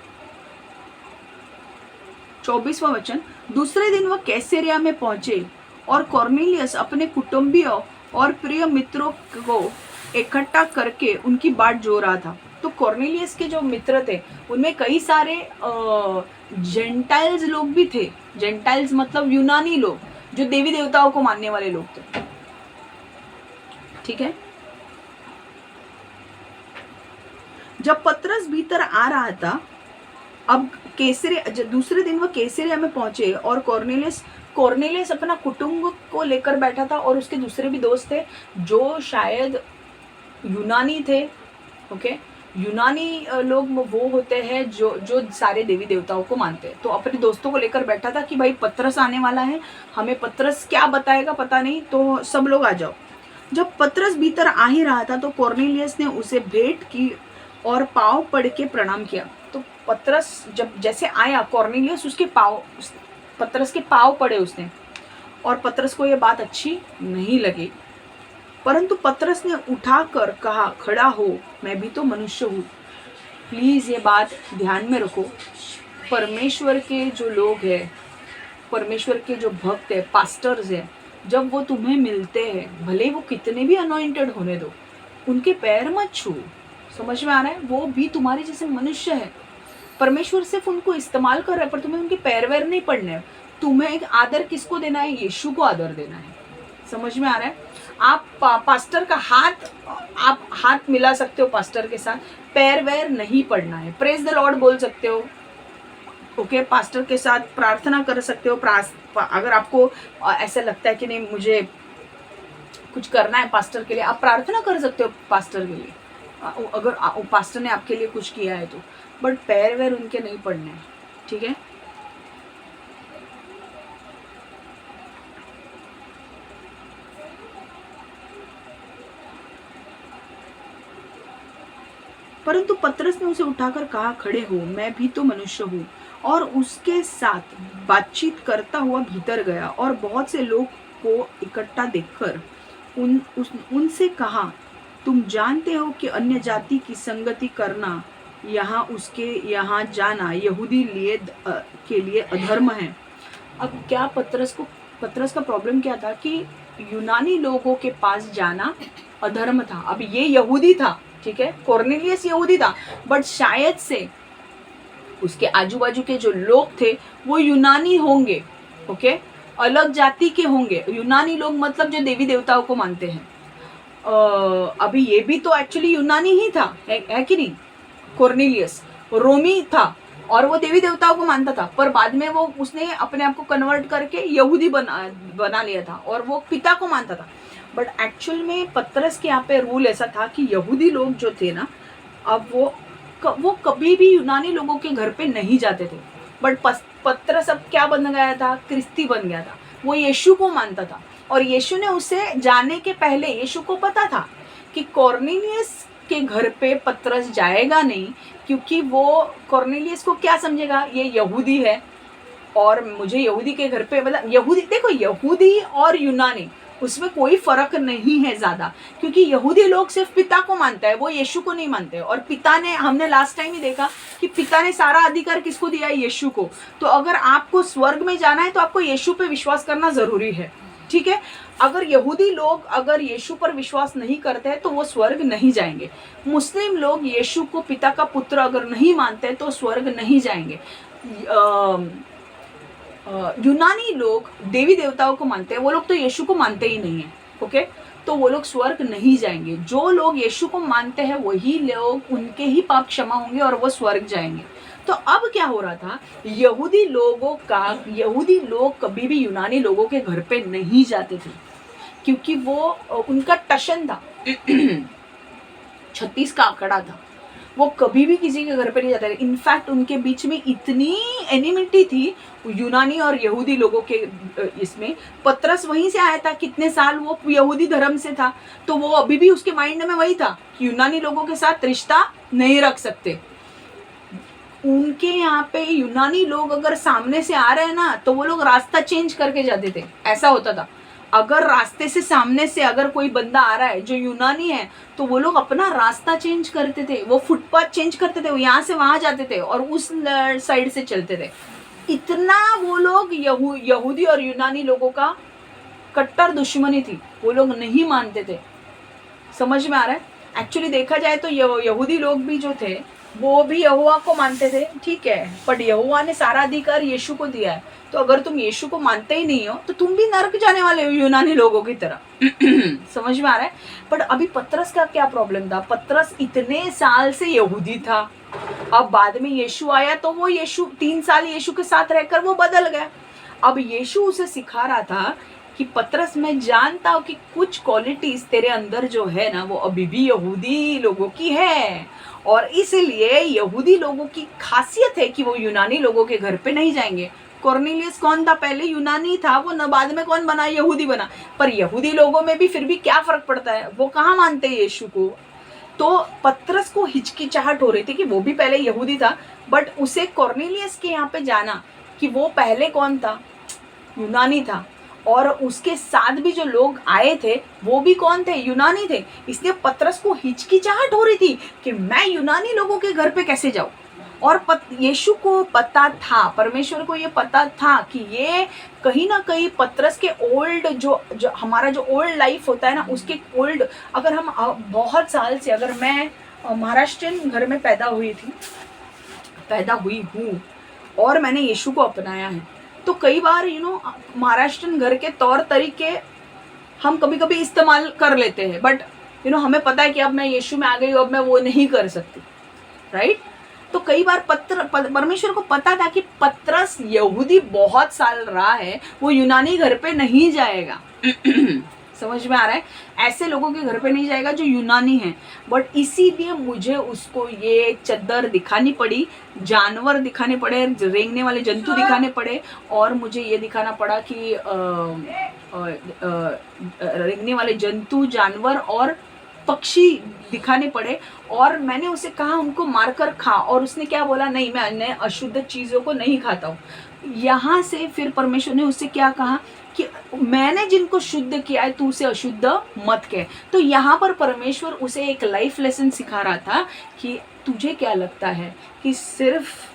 24वां वचन, दूसरे दिन वह कैसरिया में पहुंचे और कॉर्नेलियस अपने कुटुंबियों और प्रिय मित्रों को इकट्ठा करके उनकी बाट जो रहा था। तो कॉर्नेलियस के जो मित्र थे उनमें कई सारे जेंटाइल्स लोग भी थे। जेंटाइल्स मतलब यूनानी लोग, जो देवी देवताओं को मानने वाले लोग थे। ठीक है। जब पतरस भीतर आ रहा था, अब दूसरे दिन वह कैसरिया में पहुंचे और कॉर्नेलियस अपना कुटुंब को लेकर बैठा था और उसके दूसरे भी दोस्त थे जो शायद यूनानी थे। ओके, यूनानी लोग वो होते हैं जो सारे देवी देवताओं को मानते हैं। तो अपने दोस्तों को लेकर बैठा था कि भाई पतरस आने वाला है, हमें पतरस क्या बताएगा पता नहीं, तो सब लोग आ जाओ। जब पतरस भीतर आ ही रहा था तो कॉर्नेलियस ने उसे भेंट की और पाँव पड़ के प्रणाम किया। तो पतरस जैसे आया, कॉर्नेलियस पतरस के पाँव पड़े उसने, और पतरस को ये बात अच्छी नहीं लगी। परंतु पतरस ने उठाकर कहा, खड़ा हो, मैं भी तो मनुष्य हूँ। प्लीज ये बात ध्यान में रखो। परमेश्वर के जो लोग हैं, परमेश्वर के जो भक्त है, पास्टर्स है, जब वो तुम्हें मिलते हैं, भले वो कितने भी अनॉइंटेड होने दो, उनके पैर मत छू। समझ में आ रहा है? वो भी तुम्हारे जैसे मनुष्य है। परमेश्वर सिर्फ उनको इस्तेमाल कर रहा है, पर तुम्हें उनके पैर वैर नहीं पड़ने हैं। तुम्हें एक आदर किसको देना है? यीशु को आदर देना है। समझ में आ रहा है? आप पास्टर का आप हाथ मिला सकते हो पास्टर के साथ, पैर वैर नहीं पड़ना है। प्रेज द लॉर्ड बोल सकते हो। ओके, पास्टर के साथ प्रार्थना कर सकते हो। अगर आपको ऐसा लगता है कि नहीं मुझे कुछ करना है पास्टर के लिए, आप प्रार्थना कर सकते हो पास्टर के लिए, अगर पास्टर ने आपके लिए कुछ किया है तो। बट पैर वैर उनके नहीं पड़ने हैं। ठीक है। परंतु पतरस ने उसे उठाकर कहा, खड़े हो, मैं भी तो मनुष्य हूँ। और उसके साथ बातचीत करता हुआ भीतर गया और बहुत से लोग को इकट्ठा देखकर उनसे कहा, तुम जानते हो कि अन्य जाति की संगति करना, उसके यहाँ जाना यहूदी के लिए अधर्म है। अब क्या पतरस का प्रॉब्लम क्या था कि यूनानी लोगों के पास जाना अधर्म था। अब ये यहूदी था, ठीक है, कॉर्नेलियस यहूदी था, बट शायद से उसके आजू बाजू के जो लोग थे वो यूनानी होंगे। ओके, अलग जाति के होंगे। यूनानी लोग मतलब जो देवी देवताओं को मानते हैं। अभी ये भी तो एक्चुअली यूनानी ही था, है कि नहीं? कॉर्नेलियस रोमी था और वो देवी देवताओं को मानता था, पर बाद में उसने अपने आप को कन्वर्ट करके यहूदी बना लिया था और वो पिता को मानता था। बट एक्चुअल में पतरस के यहाँ पे रूल ऐसा था कि यहूदी लोग जो थे ना, अब वो कभी भी यूनानी लोगों के घर पे नहीं जाते थे। बट पतरस अब क्या बन गया था? क्रिस्ती बन गया था। वो यीशु को मानता था और यीशु ने उसे जाने के पहले यीशु को पता था कि कॉर्नेलियस के घर पे पतरस जाएगा नहीं, क्योंकि वो कॉर्नेलियस को क्या समझेगा, ये यहूदी है और मुझे यहूदी के घर पे, मतलब यहूदी, देखो यहूदी और यूनानी उसमें कोई फर्क नहीं है ज्यादा, क्योंकि यहूदी लोग सिर्फ पिता को मानते हैं, वो यीशु को नहीं मानते। और पिता ने, हमने लास्ट टाइम ही देखा कि पिता ने सारा अधिकार किसको दिया है? यीशु को। तो अगर आपको स्वर्ग में जाना है तो आपको यीशु पे विश्वास करना जरूरी है। ठीक है। अगर यहूदी लोग अगर यीशु पर विश्वास नहीं करते हैं तो वो स्वर्ग नहीं जाएंगे। मुस्लिम लोग यीशु को पिता का पुत्र अगर नहीं मानते तो स्वर्ग नहीं जाएंगे। यूनानी लोग देवी देवताओं को मानते हैं, वो लोग तो यीशु को मानते ही नहीं है। ओके, तो वो लोग स्वर्ग नहीं जाएंगे। जो लोग यीशु को मानते हैं वही लोग, उनके ही पाप क्षमा होंगे और वो स्वर्ग जाएंगे। तो अब क्या हो रहा था? यहूदी लोग कभी भी यूनानी लोगों के घर पे नहीं जाते थे, क्योंकि वो उनका टशन था 36 का आंकड़ा था। वो कभी भी किसी के घर पे नहीं जाते थे। इनफैक्ट उनके बीच में इतनी एनिमिटी थी यूनानी और यहूदी लोगों के। इसमें पतरस वहीं से आया था, कितने साल वो यहूदी धर्म से था, तो वो अभी भी उसके माइंड में वही था कि यूनानी लोगों के साथ रिश्ता नहीं रख सकते। उनके यहाँ पे यूनानी लोग अगर सामने से आ रहे हैं ना, तो वो लोग रास्ता चेंज करके जाते थे। ऐसा होता था। अगर रास्ते से सामने से अगर कोई बंदा आ रहा है जो यूनानी है, तो वो लोग अपना रास्ता चेंज करते थे, वो फुटपाथ चेंज करते थे, वो यहाँ से वहां जाते थे और उस साइड से चलते थे। इतना वो लोग यहूदी और यूनानी लोगों का कट्टर दुश्मनी थी, वो लोग नहीं मानते थे। समझ में आ रहा है। एक्चुअली देखा जाए तो यहूदी लोग भी जो थे वो भी यहोवा को मानते थे, ठीक है, बट यहोवा ने सारा अधिकार यीशु को दिया है। तो अगर तुम यीशु को मानते ही नहीं हो तो तुम भी नरक जाने वाले हो यूनानी लोगों की तरह। समझ में आ रहा है। बट अभी पतरस का क्या प्रॉब्लम था, पतरस इतने साल से यहूदी था, अब बाद में यीशु आया तो वो यीशु 3 साल यीशु के साथ रहकर वो बदल गया। अब यीशु उसे सिखा रहा था कि पतरस, मैं जानता हूँ कि कुछ क्वालिटीज तेरे अंदर जो है ना वो अभी भी यहूदी लोगों की है, और इसलिए यहूदी लोगों की खासियत है कि वो यूनानी लोगों के घर पे नहीं जाएंगे। कॉर्नेलियस कौन था, पहले यूनानी था वो, न बाद में कौन बना, यहूदी बना। पर यहूदी लोगों में भी फिर भी क्या फर्क पड़ता है, वो कहाँ मानते हैं यीशु को। तो पतरस को हिचकिचाहट हो रही थी कि वो भी पहले यहूदी था, बट उसे कॉर्नेलियस के यहाँ पे जाना कि वो पहले कौन था, यूनानी था, और उसके साथ भी जो लोग आए थे वो भी कौन थे, यूनानी थे। इसलिए पतरस को हिचकिचाहट हो रही थी कि मैं यूनानी लोगों के घर पे कैसे जाऊं। और यीशु को पता था, परमेश्वर को ये पता था कि ये कहीं ना कहीं पतरस के ओल्ड जो हमारा जो ओल्ड लाइफ होता है ना, उसके ओल्ड, अगर हम बहुत साल से, अगर मैं महाराष्ट्रियन घर में पैदा हुई हूँ और मैंने यीशु को अपनाया है, तो कई बार महाराष्ट्रियन घर के तौर तरीके हम कभी कभी इस्तेमाल कर लेते हैं, बट हमें पता है कि अब मैं यीशु में आ गई हूँ, अब मैं वो नहीं कर सकती, राइट। तो कई बार परमेश्वर को पता था कि पतरस यहूदी बहुत साल रहा है, वो यूनानी घर पे नहीं जाएगा। समझ में आ रहा है, ऐसे लोगों के घर पे नहीं जाएगा जो यूनानी हैं। बट इसीलिए मुझे उसको ये चद्दर दिखानी पड़ी, जानवर दिखाने पड़े, रेंगने वाले जंतु दिखाने पड़े, और मुझे ये दिखाना पड़ा कि रेंगने वाले जंतु, जानवर और पक्षी दिखाने पड़े। और मैंने उसे कहा उनको मारकर खा, और उसने क्या बोला, नहीं मैं अशुद्ध चीज़ों को नहीं खाता हूँ। यहाँ से फिर परमेश्वर ने उससे क्या कहा कि मैंने जिनको शुद्ध किया है तू उसे अशुद्ध मत कह। तो यहाँ पर परमेश्वर उसे एक लाइफ लेसन सिखा रहा था कि तुझे क्या लगता है कि सिर्फ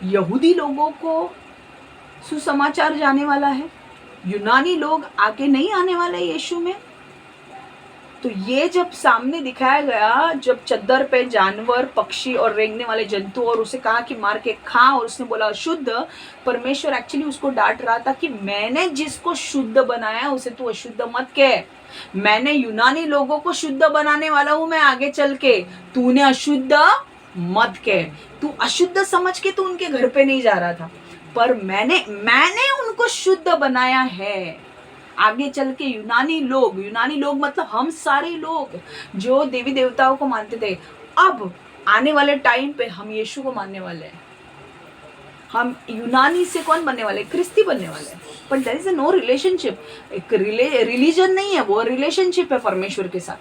यहूदी लोगों को सुसमाचार जाने वाला है, यूनानी लोग आगे नहीं आने वाले यीशु में। तो ये जब सामने दिखाया गया, जब चद्दर पे जानवर, पक्षी और रेंगने वाले जंतु, और उसे कहा कि मार के खा, और उसने बोला अशुद्ध, परमेश्वर एक्चुअली उसको डांट रहा था कि मैंने जिसको शुद्ध बनाया उसे तू अशुद्ध मत कह। मैंने यूनानी लोगों को शुद्ध बनाने वाला हूं मैं आगे चल के, तूने अशुद्ध मत कह। तू अशुद्ध समझ के तू उनके घर पे नहीं जा रहा था, पर मैंने उनको शुद्ध बनाया है। आगे चल के यूनानी लोग मतलब हम सारे लोग जो देवी देवताओं को मानते थे, अब आने वाले टाइम पे हम यीशु को मानने वाले हैं। हम यूनानी से कौन बनने वाले, क्रिस्ती बनने वाले हैं। But there is no relationship, एक रिलीजन नहीं है, वो रिलेशनशिप है परमेश्वर के साथ।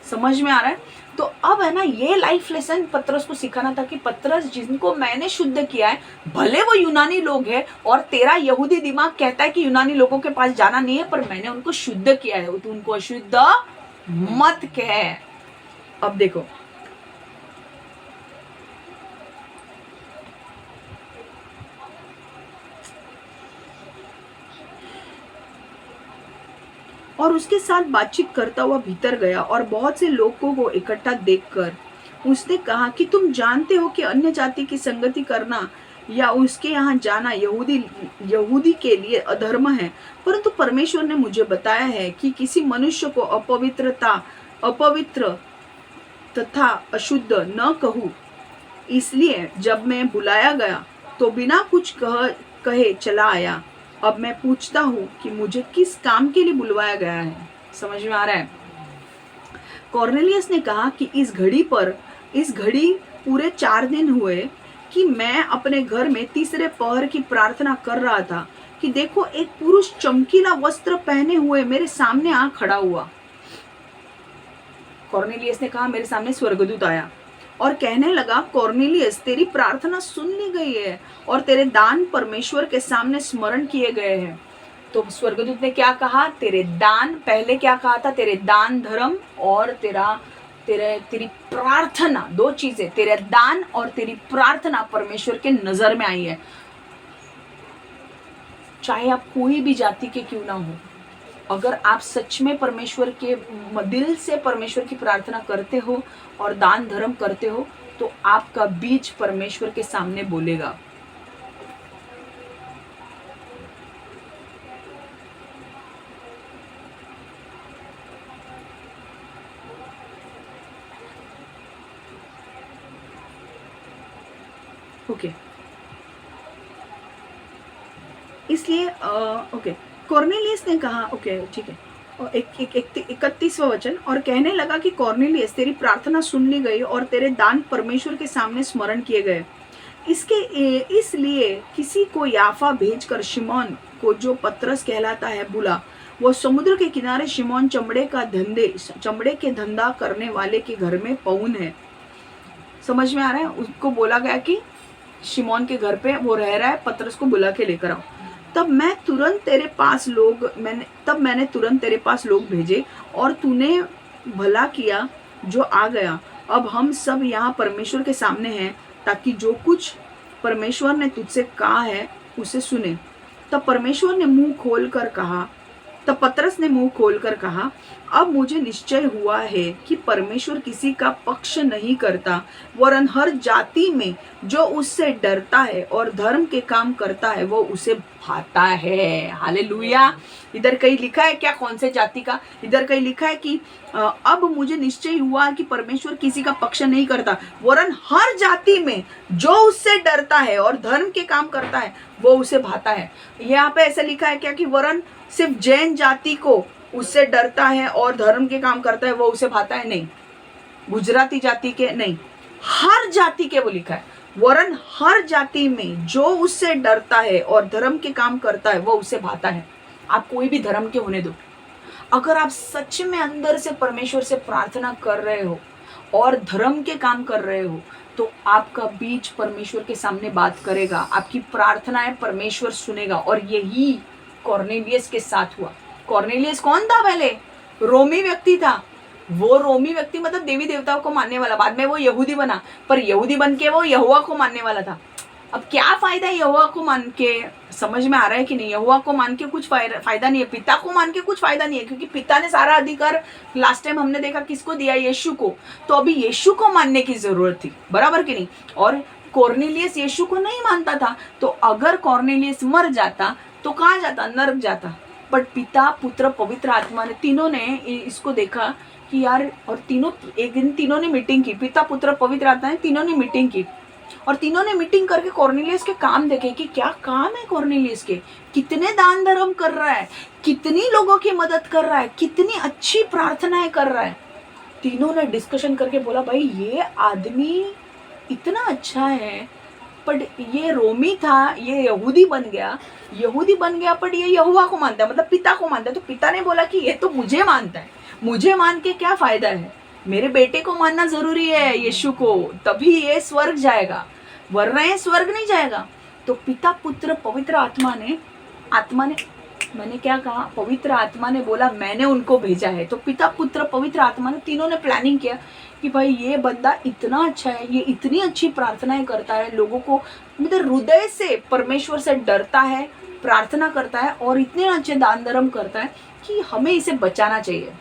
समझ में आ रहा है। तो अब है ना, ये लाइफ लेसन पतरस को सिखाना था कि पतरस, जिनको मैंने शुद्ध किया है, भले वो यूनानी लोग हैं और तेरा यहूदी दिमाग कहता है कि यूनानी लोगों के पास जाना नहीं है, पर मैंने उनको शुद्ध किया है, तो उनको अशुद्ध मत कह। अब देखो, और उसके साथ बातचीत करता हुआ भीतर गया, और बहुत से लोगों को इकट्ठा देखकर उसने कहा कि तुम जानते हो कि अन्य जाति की संगति करना या उसके यहाँ जाना यहूदी के लिए अधर्म है, परंतु परमेश्वर ने मुझे बताया है कि किसी मनुष्य को अपवित्र तथा अशुद्ध न कहूँ। इसलिए जब मैं बुलाया गया तो बिना कुछ कहे चला आया। अब मैं पूछता हूँ कि मुझे किस काम के लिए बुलवाया गया है। समझ में आ रहा है। कॉर्नेलियस ने कहा कि इस घड़ी पूरे 4 दिन हुए कि मैं अपने घर में तीसरे पहर की प्रार्थना कर रहा था कि देखो, एक पुरुष चमकीला वस्त्र पहने हुए मेरे सामने आ खड़ा हुआ। कॉर्नेलियस ने कहा, मेरे सामने स्वर्गदूत आया और कहने लगा, कॉर्नेलियस, तेरी प्रार्थना सुन ली गई है और तेरे दान परमेश्वर के सामने स्मरण किए गए हैं। तो स्वर्गदूत ने क्या कहा, तेरे दान, पहले क्या कहा था, तेरे दान धर्म और तेरी प्रार्थना, 2 चीजें, तेरे दान और तेरी प्रार्थना परमेश्वर के नजर में आई है। चाहे आप कोई भी जाति के क्यों ना हो, अगर आप सच में परमेश्वर के दिल से परमेश्वर की प्रार्थना करते हो और दान धर्म करते हो, तो आपका बीज परमेश्वर के सामने बोलेगा। ओके, इसलिए ओके, कॉर्नेलियस ने कहा, ओके ठीक है, और 31वां वचन, और कहने लगा कि कॉर्नेलियस, तेरी प्रार्थना सुन ली गई और तेरे दान परमेश्वर के सामने स्मरण किए गए। इसलिए किसी को याफा भेजकर शिमोन को, जो पतरस कहलाता है, बुला। वो समुद्र के किनारे शिमोन चमड़े के धंधा करने वाले के घर में पौन है। समझ में आ रहा है? उसको बोला गया कि शिमोन के घर पे वो रह रहा है, पतरस को बुला के लेकर आओ। तब मैंने तुरंत तेरे पास लोग भेजे और तूने भला किया जो आ गया। अब हम सब यहाँ परमेश्वर के सामने हैं, ताकि जो कुछ परमेश्वर ने तुझसे कहा है उसे सुने। तब पतरस ने मुंह खोलकर कहा, अब मुझे निश्चय हुआ है कि परमेश्वर किसी का पक्ष नहीं करता, वरन हर जाति में जो उससे डरता है और धर्म के काम करता है वो उसे भाता है। हालेलुया। इधर कहीं लिखा है क्या, कौन से जाति का? इधर कहीं लिखा है कि अब मुझे निश्चय हुआ कि परमेश्वर किसी का पक्ष नहीं करता, वरन हर जाति में जो उससे डरता है और धर्म के काम करता है वो उसे भाता है। यहाँ पे ऐसा लिखा है क्या कि वरन सिर्फ जैन जाति को उससे डरता है और धर्म के काम करता है वो उसे भाता है? नहीं। गुजराती जाति के नहीं, हर जाति के वो लिखा है, वरन हर जाति में जो उससे डरता है और धर्म के काम करता है वो उसे भाता है। आप कोई भी धर्म के होने दो, अगर आप सच में अंदर से परमेश्वर से प्रार्थना कर रहे हो और धर्म के काम कर रहे हो, तो आपका बीज परमेश्वर के सामने बात करेगा, आपकी प्रार्थनाएं परमेश्वर सुनेगा। और यही कॉर्नेलियस के साथ हुआ। कॉर्नेलियस कौन था? पहले रोमी व्यक्ति था। वो रोमी व्यक्ति मतलब देवी देवताओं को मानने वाला, बाद में वो यहूदी बना, पर यहूदी बन के वो यहोवा को मानने वाला था। अब क्या फायदा है यहोवा को मान के? समझ में आ रहा है कि नहीं? यहोवा को मान के कुछ फायदा नहीं है, पिता को मान के कुछ फायदा नहीं है, क्योंकि पिता ने सारा अधिकार लास्ट टाइम हमने देखा किसको दिया? यीशु को। तो अभी यीशु को मानने की जरूरत थी, बराबर कि नहीं? और कॉर्नेलियस यीशु को नहीं मानता था, तो अगर कॉर्नेलियस मर जाता तो कहाँ जाता? नरक जाता। बट पिता, पुत्र, पवित्र आत्मा ने, तीनों ने इसको देखा कि यार, और एक दिन तीनों ने मीटिंग की, पिता, पुत्र, पवित्र आत्मा ने तीनों ने मीटिंग की, और तीनों ने मीटिंग करके कॉर्नेलियस के काम देखे कि क्या काम है कॉर्नेलियस के, कितने दान धर्म कर रहा है, कितनी लोगों की मदद कर रहा है, कितनी अच्छी प्रार्थनाएं कर रहा है। तीनों ने डिस्कशन करके बोला, भाई ये आदमी इतना अच्छा है, पर ये रोमी था, ये यहूदी बन गया, पर ये यहोवा को मानता है, मतलब पिता को मानता है। तो पिता ने बोला कि ये तो मुझे मानता है, मुझे मान के क्या फायदा है, मेरे बेटे को मानना जरूरी है, यीशु को, तभी ये स्वर्ग जाएगा, वरना ये स्वर्ग नहीं जाएगा। तो पिता, पुत्र, पवित्र आत्मा ने मैंने क्या कहा? पवित्र आत्मा ने बोला मैंने उनको भेजा है। तो पिता, पुत्र, पवित्र आत्मा ने तीनों ने प्लानिंग किया कि भाई ये बंदा इतना अच्छा है, ये इतनी अच्छी प्रार्थनाएं करता है, लोगों को मतलब हृदय से परमेश्वर से डरता है, प्रार्थना करता है, और इतने अच्छे दान धर्म करता है कि हमें इसे बचाना चाहिए।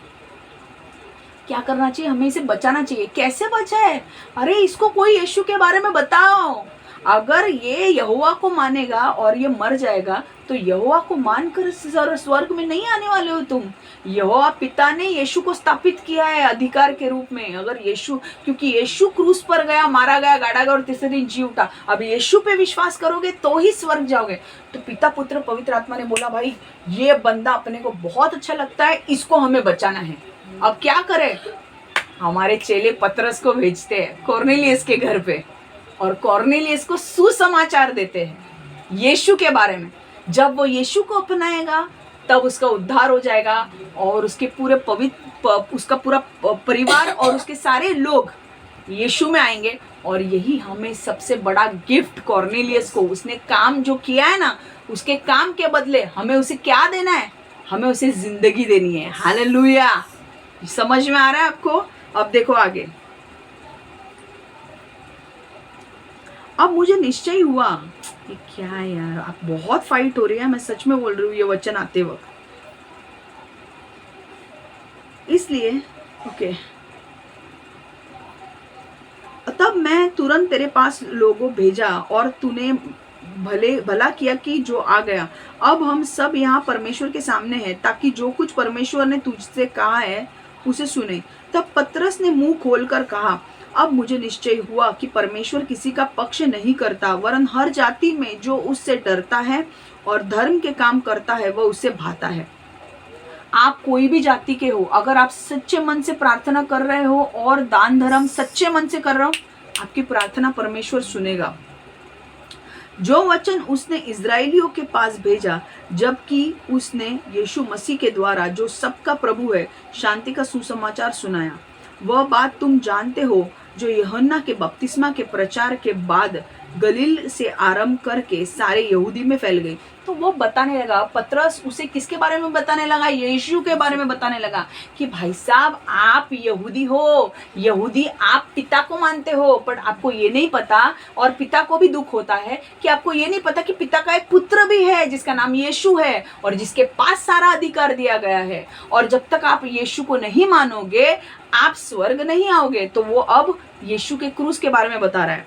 क्या करना चाहिए? हमें इसे बचाना चाहिए। कैसे बचाए? अरे इसको कोई यीशु के बारे में बताओ। अगर ये यहोवा को मानेगा और ये मर जाएगा, तो यहोवा को मानकर स्वर्ग में नहीं आने वाले हो तुम। यहोवा पिता ने यीशु को स्थापित किया है अधिकार के रूप में। अगर यीशु, क्योंकि यीशु क्रूस पर गया, मारा गया, गाड़ा गया और तीसरे दिन जी उठा, अब यीशु पे विश्वास करोगे तो ही स्वर्ग जाओगे। तो पिता, पुत्र, पवित्र आत्मा ने बोला, भाई ये बंदा अपने को बहुत अच्छा लगता है, इसको हमें बचाना है। अब क्या करें? हमारे चेले पतरस को भेजते हैं कॉर्नेलियस के घर पे, और कॉर्नेलियस को सुसमाचार देते हैं यीशु के बारे में। जब वो यीशु को अपनाएगा तब उसका उद्धार हो जाएगा, और उसके पूरे उसका पूरा परिवार और उसके सारे लोग यीशु में आएंगे। और यही हमें सबसे बड़ा गिफ्ट कॉर्नेलियस को, उसने काम जो किया है ना, उसके काम के बदले हमें उसे क्या देना है? हमें उसे जिंदगी देनी है। हालेलुया। समझ में आ रहा है आपको? अब देखो आगे। अब मुझे निश्चय हुआ, ये क्या है यार, आप बहुत फाइट हो रही है, मैं सच में बोल रही हूँ ये वचन आते वक्त। इसलिए ओके, तब मैं तुरंत तेरे पास लोगों भेजा और तूने भला किया कि जो आ गया। अब हम सब यहाँ परमेश्वर के सामने हैं ताकि जो कुछ परमेश्वर ने तुझसे कहा है उसे सुने। तब पतरस ने मुंह खोलकर कहा, अब मुझे निश्चय हुआ कि परमेश्वर किसी का पक्ष नहीं करता, वरन हर जाति में जो उससे डरता है और धर्म के काम करता है वह उससे भाता है। आप कोई भी जाति के हो, अगर आप सच्चे मन से प्रार्थना कर रहे हो और दान धर्म सच्चे मन से कर रहे हो, आपकी प्रार्थना परमेश्वर सुनेगा। जो वचन उसने इजराइलियों के पास भेजा, जबकि उसने यीशु मसीह के द्वारा जो सबका प्रभु है शांति का सुसमाचार सुनाया, वह बात तुम जानते हो जो यूहन्ना के बपतिस्मा के प्रचार के बाद गलील से आरंभ करके सारे यहूदी में फैल गई। तो वो बताने लगा, पतरस उसे किसके बारे में बताने लगा? यीशु के बारे में बताने लगा कि भाई साहब, आप यहूदी हो, यहूदी आप पिता को मानते हो, पर आपको ये नहीं पता, और पिता को भी दुख होता है कि आपको ये नहीं पता कि पिता का एक पुत्र भी है जिसका नाम यीशु है और जिसके पास सारा अधिकार दिया गया है। और जब तक आप यीशु को नहीं मानोगे आप स्वर्ग नहीं आओगे। तो वो अब यीशु के क्रूस के बारे में बता रहा है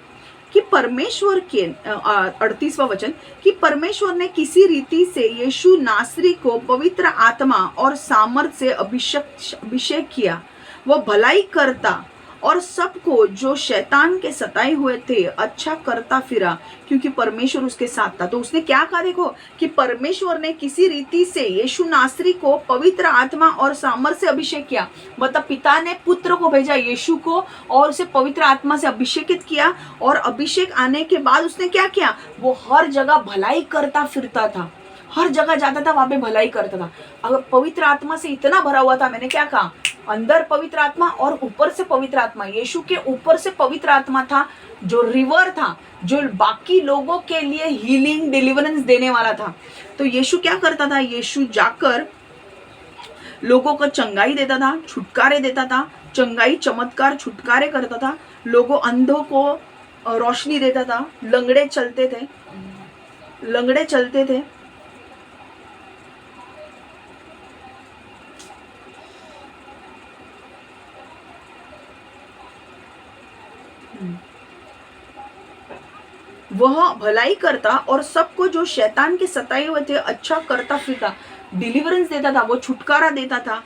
कि परमेश्वर के 38वां वचन कि परमेश्वर ने किसी रीति से यीशु नासरी को पवित्र आत्मा और सामर्थ से अभिषेक किया। वह भलाई करता और सबको जो शैतान के सताए हुए थे अच्छा करता फिरा, क्योंकि परमेश्वर उसके साथ था। तो उसने क्या कहा? देखो कि परमेश्वर ने किसी रीति से यीशु नासरी को पवित्र आत्मा और सामर्थ से अभिषेक किया। मतलब पिता ने पुत्र को भेजा यीशु को और उसे पवित्र आत्मा से अभिषेकित किया, और अभिषेक आने के बाद उसने क्या किया? वो हर जगह भलाई करता फिरता था, हर जगह जाता था, वहां पे भलाई करता था। अगर पवित्र आत्मा से इतना भरा हुआ था, मैंने क्या कहा, अंदर पवित्र आत्मा और ऊपर से पवित्र आत्मा। यीशु के ऊपर से पवित्र आत्मा था जो रिवर था, जो बाकी लोगों के लिए हीलिंग डिलीवरेंस देने वाला था। तो यीशु क्या करता था? यीशु जाकर लोगों को चंगाई देता था, छुटकारे देता था, चंगाई चमत्कार छुटकारे करता था, लोगों अंधों को रोशनी देता था, लंगड़े चलते थे। वह भलाई करता और सबको जो शैतान के सताए हुए थे अच्छा करता फिरता, डिलीवरेंस देता था, वो छुटकारा देता था,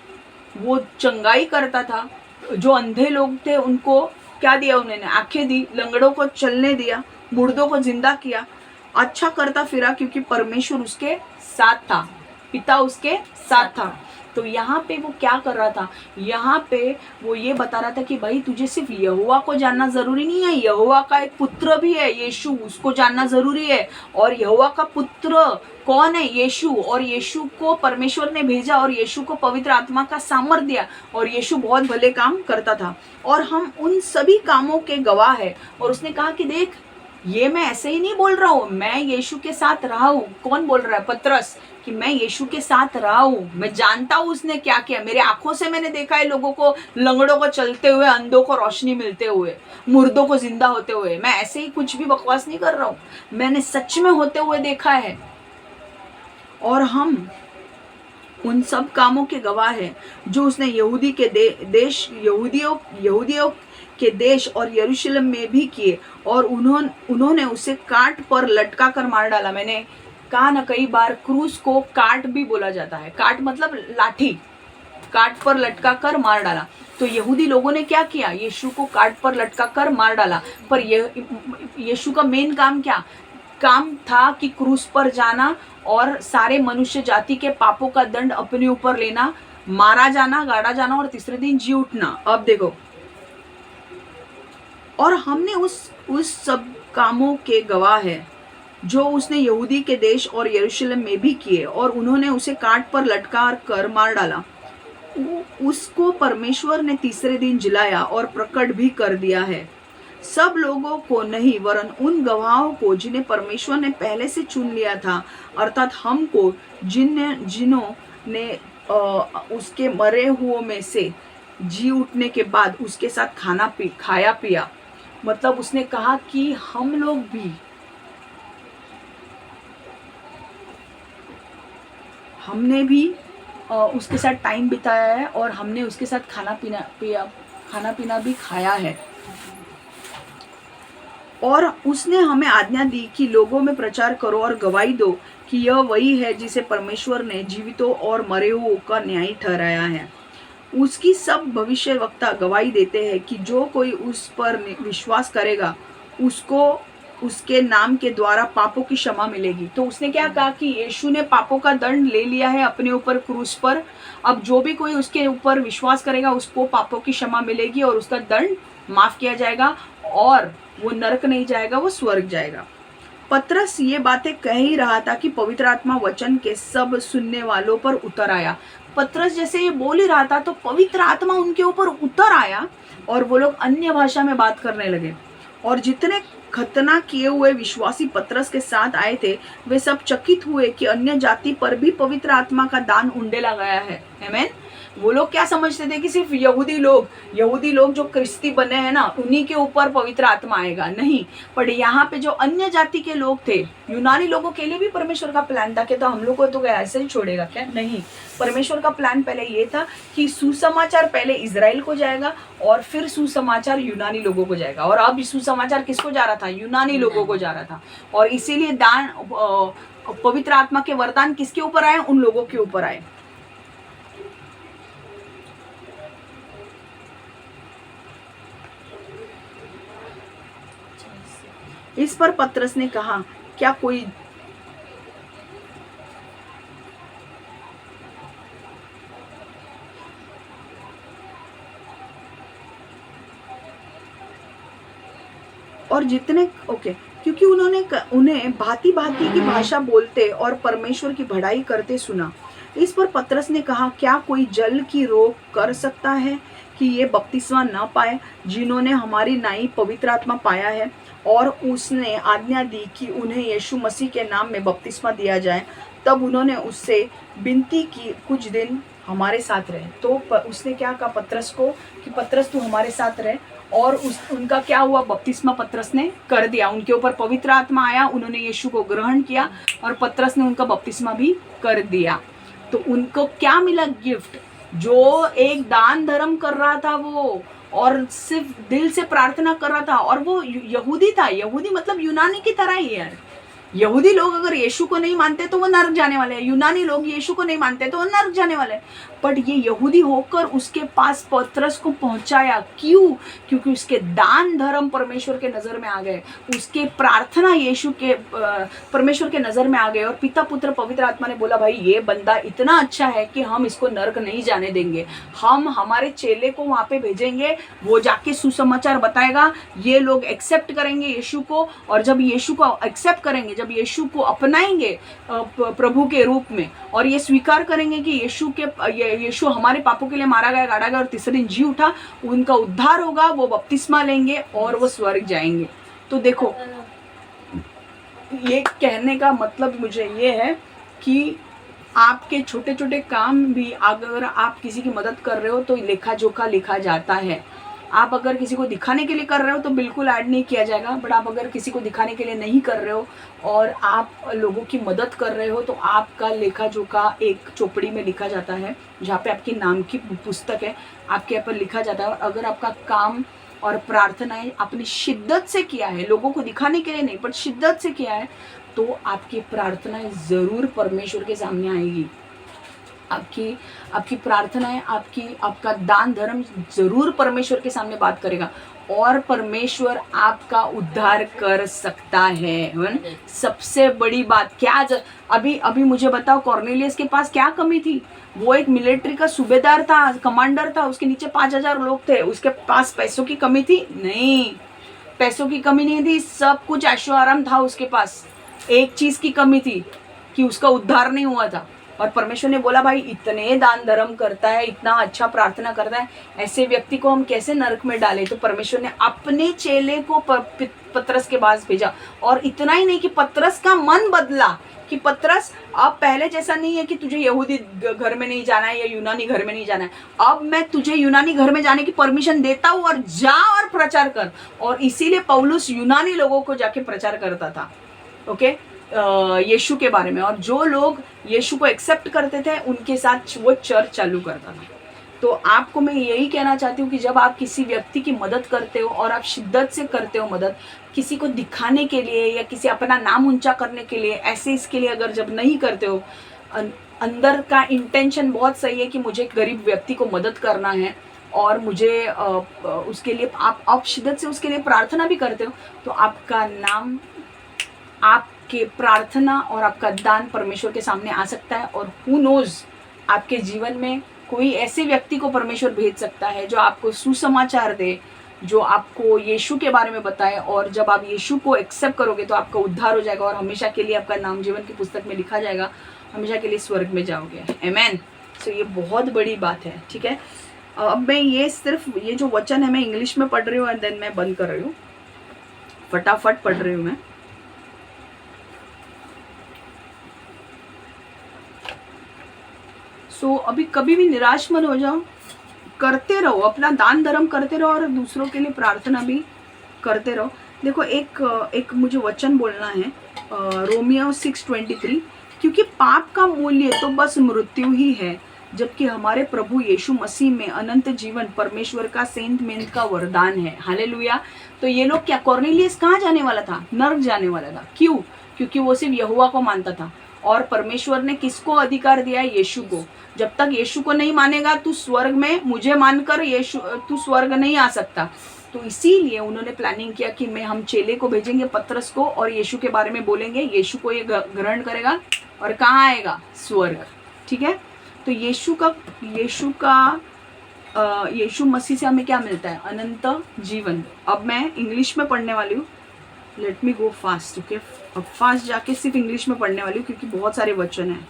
वो चंगाई करता था। जो अंधे लोग थे उनको क्या दिया? उन्होंने आंखें दी, लंगड़ों को चलने दिया, मुर्दों को जिंदा किया, अच्छा करता फिरा, क्योंकि परमेश्वर उसके साथ था, पिता उसके साथ था। तो यहाँ पे वो क्या कर रहा था? यहाँ पे वो ये बता रहा था कि भाई तुझे सिर्फ यहोवा को जानना जरूरी नहीं है, यहोवा का एक पुत्र भी है यीशु, उसको जानना जरूरी है। और यहोवा का पुत्र कौन है? यीशु। और यीशु को परमेश्वर ने भेजा और यीशु को पवित्र आत्मा का सामर्थ दिया, और यीशु बहुत भले काम करता था और हम उन सभी कामों के गवाह है। और उसने कहा कि देख, ये मैं ऐसे ही नहीं बोल रहा हूँ, मैं यीशु के साथ रहा हूँ। कौन बोल रहा है? पतरस, कि मैं यीशु के साथ रहा हूँ, मैं जानता हूँ उसने क्या किया, मेरे आंखों से मैंने देखा है लोगों को, लंगड़ों को चलते हुए, अंधों को रोशनी मिलते हुए, मुर्दों को जिंदा होते हुए। मैं ऐसे ही कुछ भी बकवास नहीं कर रहा हूँ, मैंने सच में होते हुए देखा है। और हम उन सब कामों के गवाह हैं जो उसने यहूदी के यहूदियों के देश और यरूशलेम में भी किए, और उन्होंने उसे काट पर लटका कर मार डाला। मैंने कहा ना कई बार, क्रूस को काट भी बोला जाता है। काट मतलब लाठी, काट पर लटका कर मार डाला। तो यहूदी लोगों ने क्या किया? यीशु को काट पर लटका कर मार डाला। पर यीशु का मेन काम था कि क्रूस पर जाना और सारे मनुष्य जाति के पापों का दंड अपने ऊपर लेना, मारा जाना, गाड़ा जाना और तीसरे दिन जी उठना। अब देखो, और हमने उस सब कामों के गवाह है जो उसने यहूदी के देश और यरूशलेम में भी किए, और उन्होंने उसे काट पर लटका कर मार डाला। उसको परमेश्वर ने तीसरे दिन जिलाया और प्रकट भी कर दिया है, सब लोगों को नहीं वरन उन गवाहों को जिन्हें परमेश्वर ने पहले से चुन लिया था, अर्थात हमको, जिन्होंने उसके मरे हुओं में से जी उठने के बाद उसके साथ खाया पिया। मतलब उसने कहा कि हम लोग भी, हमने भी उसके साथ टाइम बिताया है और हमने उसके साथ खाना पीना भी खाया है। और उसने हमें आज्ञा दी कि लोगों में प्रचार करो और गवाही दो कि यह वही है जिसे परमेश्वर ने जीवितों और मरे हुओं का न्यायी ठहराया है। उसकी सब भविष्यवक्ता गवाही देते हैं कि जो कोई उस पर विश्वास करेगा उसको उसके नाम के द्वारा पापों की क्षमा मिलेगी। तो उसने क्या कहा कि यीशु ने पापों का दंड ले लिया है अपने ऊपर क्रूस पर। अब जो भी कोई उसके ऊपर विश्वास करेगा उसको पापों की क्षमा मिलेगी और उसका दंड माफ किया जाएगा और वो नरक नहीं जाएगा, वो स्वर्ग जाएगा। पतरस ये बातें कह ही रहा था कि पवित्र आत्मा वचन के सब सुनने वालों पर उतर आया। पतरस जैसे ये बोल ही रहा था तो पवित्र आत्मा उनके ऊपर उतर आया और वो लोग अन्य भाषा में बात करने लगे। और जितने खतना किए हुए विश्वासी पतरस के साथ आए थे वे सब चकित हुए कि अन्य जाति पर भी पवित्र आत्मा का दान उंडेला गया है। आमीन। वो लोग क्या समझते थे कि सिर्फ यहूदी लोग जो क्रिस्ती बने हैं ना उन्हीं के ऊपर पवित्र आत्मा आएगा, नहीं। पर यहाँ पे जो अन्य जाति के लोग थे, यूनानी लोगों के लिए भी परमेश्वर का प्लान था कि तो हम लोग को तो ऐसे ही छोड़ेगा क्या? नहीं, परमेश्वर का प्लान पहले ये था कि सुसमाचार पहले इजराइल को जाएगा और फिर सुसमाचार यूनानी लोगों को जाएगा। और अब सुसमाचार किसको जा रहा था? यूनानी लोगों को जा रहा था। और इसीलिए दान पवित्र आत्मा के वरदान किसके ऊपर आए? उन लोगों के ऊपर आए। इस पर पतरस ने कहा, क्या कोई और जितने क्योंकि उन्हें भांति भांति की भाषा बोलते और परमेश्वर की बढ़ाई करते सुना। इस पर पतरस ने कहा, क्या कोई जल की रोक कर सकता है कि ये बपतिस्मा न पाए जिन्होंने हमारी नाई पवित्र आत्मा पाया है? और उसने आज्ञा दी कि उन्हें यीशु मसीह के नाम में बपतिस्मा दिया जाए। तब उन्होंने उससे विनती की, कुछ दिन हमारे साथ रहे। तो उसने क्या कहा पतरस को कि पतरस तू हमारे साथ रहे। और उनका क्या हुआ? बपतिस्मा पतरस ने कर दिया। उनके ऊपर पवित्र आत्मा आया, उन्होंने यीशु को ग्रहण किया और पतरस ने उनका बपतिस्मा भी कर दिया। तो उनको क्या मिला? गिफ्ट। जो एक दान धर्म कर रहा था वो और सिर्फ दिल से प्रार्थना कर रहा था, और वो यहूदी था। यहूदी मतलब यूनानी की तरह ही यार। यहूदी लोग अगर यीशु को नहीं मानते तो वो नरक जाने वाले हैं, यूनानी लोग यीशु को नहीं मानते तो वो नरक जाने वाले हैं। बट ये यहूदी होकर उसके पास पतरस को पहुंचाया। क्यों? क्योंकि उसके दान धर्म परमेश्वर के नज़र में आ गए, उसके प्रार्थना यीशु के परमेश्वर के नज़र में आ गए। और पिता पुत्र पवित्र आत्मा ने बोला, भाई ये बंदा इतना अच्छा है कि हम इसको नरक नहीं जाने देंगे। हम हमारे चेले को वहाँ पे भेजेंगे, वो जाके सुसमाचार बताएगा, ये लोग एक्सेप्ट करेंगे यीशु को। और जब यीशु को एक्सेप्ट करेंगे, जब यीशु को अपनाएंगे प्रभु के रूप में, और ये स्वीकार करेंगे कि यीशु हमारे पापों के लिए मारा गया, गाड़ा गया और तीसरे दिन जी उठा, उनका उद्धार होगा, वो बपतिस्मा लेंगे और वो स्वर्ग जाएंगे। तो देखो, ये कहने का मतलब मुझे ये है कि आपके छोटे छोटे काम भी अगर आप किसी की मदद कर रहे हो तो लेखा जोखा लिखा जाता है। आप अगर किसी को दिखाने के लिए कर रहे हो तो बिल्कुल ऐड नहीं किया जाएगा। बट आप अगर किसी को दिखाने के लिए नहीं कर रहे हो और आप लोगों की मदद कर रहे हो तो आपका लेखा जोखा एक चोपड़ी में लिखा जाता है, जहाँ पे आपके नाम की पुस्तक है, आपके यहाँ पर लिखा जाता है। और अगर आपका काम और प्रार्थनाएं आपने शिद्दत से किया है, लोगों को दिखाने के लिए नहीं पर शिद्दत से किया है, तो आपकी प्रार्थनाएं ज़रूर परमेश्वर के सामने आएगी। आपकी प्रार्थनाएं, आपका दान धर्म जरूर परमेश्वर के सामने बात करेगा और परमेश्वर आपका उद्धार कर सकता है। सबसे बड़ी बात क्या अभी मुझे बताओ, कॉर्नेलियस के पास क्या कमी थी? वो एक मिलिट्री का सूबेदार था, कमांडर था, उसके नीचे 5000 लोग थे। उसके पास पैसों की कमी थी? नहीं, पैसों की कमी नहीं थी, सब कुछ ऐशो आराम था उसके पास। एक चीज की कमी थी कि उसका उद्धार नहीं हुआ था। और परमेश्वर ने बोला, भाई इतने दान धर्म करता है, इतना अच्छा प्रार्थना करता है, ऐसे व्यक्ति को हम कैसे नरक में डालें? तो परमेश्वर ने अपने चेले को पतरस के पास भेजा। और इतना ही नहीं कि पतरस का मन बदला कि पतरस अब पहले जैसा नहीं है कि तुझे यहूदी घर में नहीं जाना है या यूनानी घर में नहीं जाना है, अब मैं तुझे यूनानी घर में जाने की परमिशन देता हूँ और जा और प्रचार कर। और इसीलिए पौलुस यूनानी लोगों को जाके प्रचार करता था। ओके, यीशु के बारे में, और जो लोग यीशु को एक्सेप्ट करते थे उनके साथ वो चर्च चालू करता था। तो आपको मैं यही कहना चाहती हूँ कि जब आप किसी व्यक्ति की मदद करते हो और आप शिद्दत से करते हो मदद, किसी को दिखाने के लिए या किसी अपना नाम ऊंचा करने के लिए, ऐसे इसके लिए अगर जब नहीं करते हो, अंदर का इंटेंशन बहुत सही है कि मुझे गरीब व्यक्ति को मदद करना है और मुझे उसके लिए आप शिद्दत से उसके लिए प्रार्थना भी करते हो, तो आपका नाम, आपके प्रार्थना और आपका दान परमेश्वर के सामने आ सकता है। और हु नोज, आपके जीवन में कोई ऐसे व्यक्ति को परमेश्वर भेज सकता है जो आपको सुसमाचार दे, जो आपको यीशु के बारे में बताए, और जब आप यीशु को एक्सेप्ट करोगे तो आपका उद्धार हो जाएगा और हमेशा के लिए आपका नाम जीवन की पुस्तक में लिखा जाएगा, हमेशा के लिए स्वर्ग में जाओगे। आमेन। सो ये बहुत बड़ी बात है, ठीक है। अब मैं ये सिर्फ ये जो वचन है मैं इंग्लिश में पढ़ रही हूँ, एंड देन मैं बंद कर रही हूँ, फटाफट पढ़ रही हूँ मैं। सो अभी कभी भी निराश मत हो जाओ, करते रहो, अपना दान धर्म करते रहो और दूसरों के लिए प्रार्थना भी करते रहो। देखो एक मुझे वचन बोलना है, रोमियो 6:23, क्योंकि पाप का मूल्य तो बस मृत्यु ही है, जबकि हमारे प्रभु यीशु मसीह में अनंत जीवन परमेश्वर का सेंट मेंट का वरदान है। हालेलुया। तो ये लोग क्या, कॉर्नेलियस कहाँ जाने वाला था? नर्क जाने वाला था। क्यों? क्योंकि वो सिर्फ यहोवा को मानता था, और परमेश्वर ने किसको अधिकार दिया है? यीशु को। जब तक यीशु को नहीं मानेगा तू स्वर्ग में, मुझे मानकर यीशु तू स्वर्ग नहीं आ सकता। तो इसीलिए उन्होंने प्लानिंग किया कि हम चेले को भेजेंगे, पतरस को, और यीशु के बारे में बोलेंगे, यीशु को ये ग्रहण करेगा और कहाँ आएगा? स्वर्ग। ठीक है। तो यीशु मसीह से हमें क्या मिलता है? अनंत जीवन। अब मैं इंग्लिश में पढ़ने वाली हूँ, लेट मी गो फास्ट। ओके, अब फास्ट जाके सिर्फ इंग्लिश में पढ़ने वाली हूँ क्योंकि बहुत सारे वचन हैं।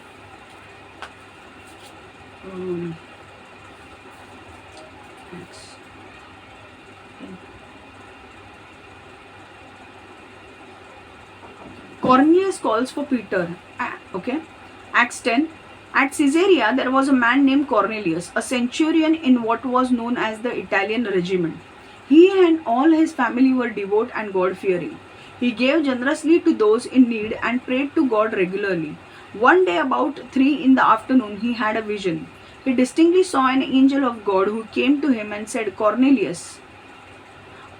Cornelius calls for Peter. Okay, Acts 10. At Caesarea, there was a man named Cornelius, a centurion in what was known as the Italian regiment. He and all his family were devout and God-fearing. He gave generously to those in need and prayed to God regularly. One day, about 3 in the afternoon, he had a vision. He distinctly saw an angel of God who came to him and said, Cornelius.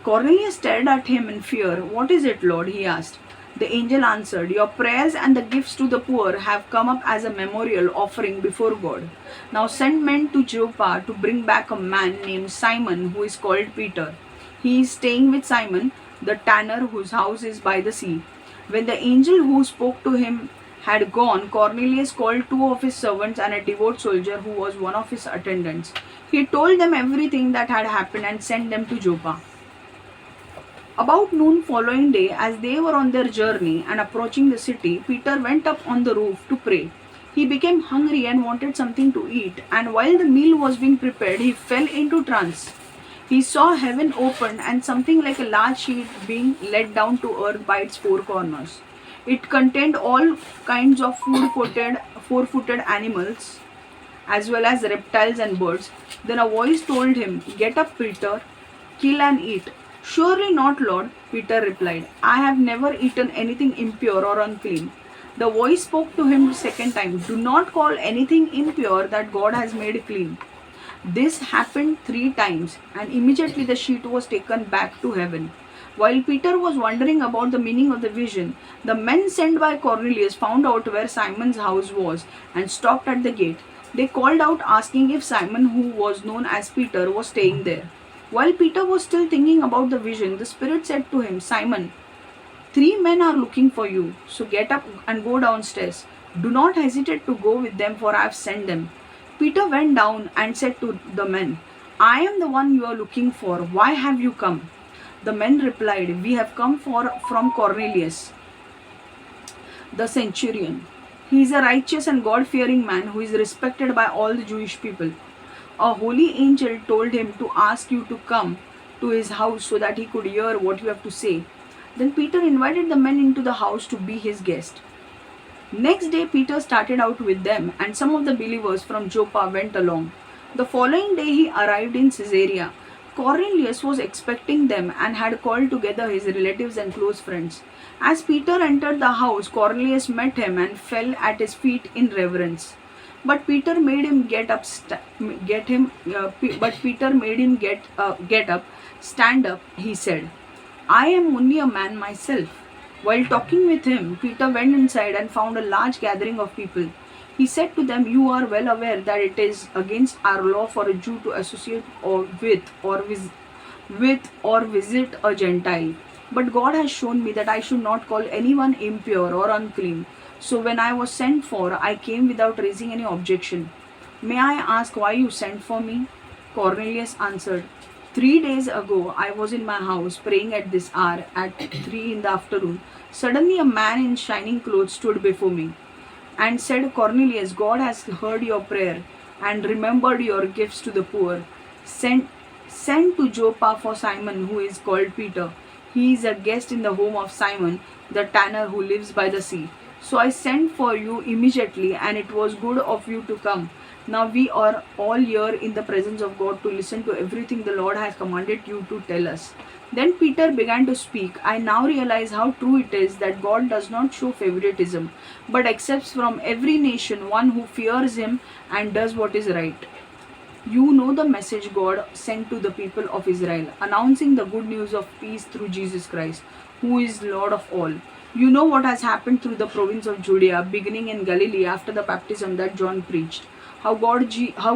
Cornelius stared at him in fear. What is it, Lord? He asked. The angel answered, Your prayers and the gifts to the poor have come up as a memorial offering before God. Now send men to Joppa to bring back a man named Simon who is called Peter. He is staying with Simon, the tanner whose house is by the sea. When the angel who spoke to him had gone, Cornelius called 2 of his servants and a devout soldier who was one of his attendants. He told them everything that had happened and sent them to Joppa. About noon following day, as they were on their journey and approaching the city, Peter went up on the roof to pray. He became hungry and wanted something to eat, and while the meal was being prepared, he fell into trance. He saw heaven opened and something like a large sheet being let down to earth by its 4 corners. It contained all kinds of four-footed animals, as well as reptiles and birds. Then a voice told him, Get up, Peter, kill and eat. Surely not, Lord, Peter replied. I have never eaten anything impure or unclean. The voice spoke to him the second time. Do not call anything impure that God has made clean. This happened 3 times, and immediately the sheet was taken back to heaven. While Peter was wondering about the meaning of the vision, the men sent by Cornelius found out where Simon's house was and stopped at the gate. They called out asking if Simon, who was known as Peter, was staying there. While Peter was still thinking about the vision, the Spirit said to him, Simon, 3 men are looking for you, so get up and go downstairs. Do not hesitate to go with them, for I have sent them. Peter went down and said to the men, I am the one you are looking for. Why have you come? The men replied, We have come from Cornelius, the centurion. He is a righteous and God-fearing man who is respected by all the Jewish people. A holy angel told him to ask you to come to his house so that he could hear what you have to say. Then Peter invited the men into the house to be his guest. Next day, Peter started out with them, and some of the believers from Joppa went along. The following day, he arrived in Caesarea. Cornelius was expecting them and had called together his relatives and close friends. As Peter entered the house, Cornelius met him and fell at his feet in reverence. But Peter made him get up, get up, stand up. He said, "I am only a man myself." While talking with him, Peter went inside and found a large gathering of people. He said to them, "You are well aware that it is against our law for a Jew to associate with or visit a Gentile. But God has shown me that I should not call anyone impure or unclean. So when I was sent for, I came without raising any objection. May I ask why you sent for me?" Cornelius answered, 3 days ago I was in my house praying at this hour at 3 in the afternoon. Suddenly a man in shining clothes stood before me and said, "Cornelius, God has heard your prayer and remembered your gifts to the poor. Send to Joppa for Simon, who is called Peter. He is a guest in the home of Simon, the tanner who lives by the sea." So I sent for you immediately, and it was good of you to come. Now we are all here in the presence of God to listen to everything the Lord has commanded you to tell us. Then Peter began to speak. I now realize how true it is that God does not show favoritism, but accepts from every nation one who fears Him and does what is right. You know the message God sent to the people of Israel, announcing the good news of peace through Jesus Christ, who is Lord of all. You know what has happened through the province of Judea, beginning in Galilee after the baptism that John preached. How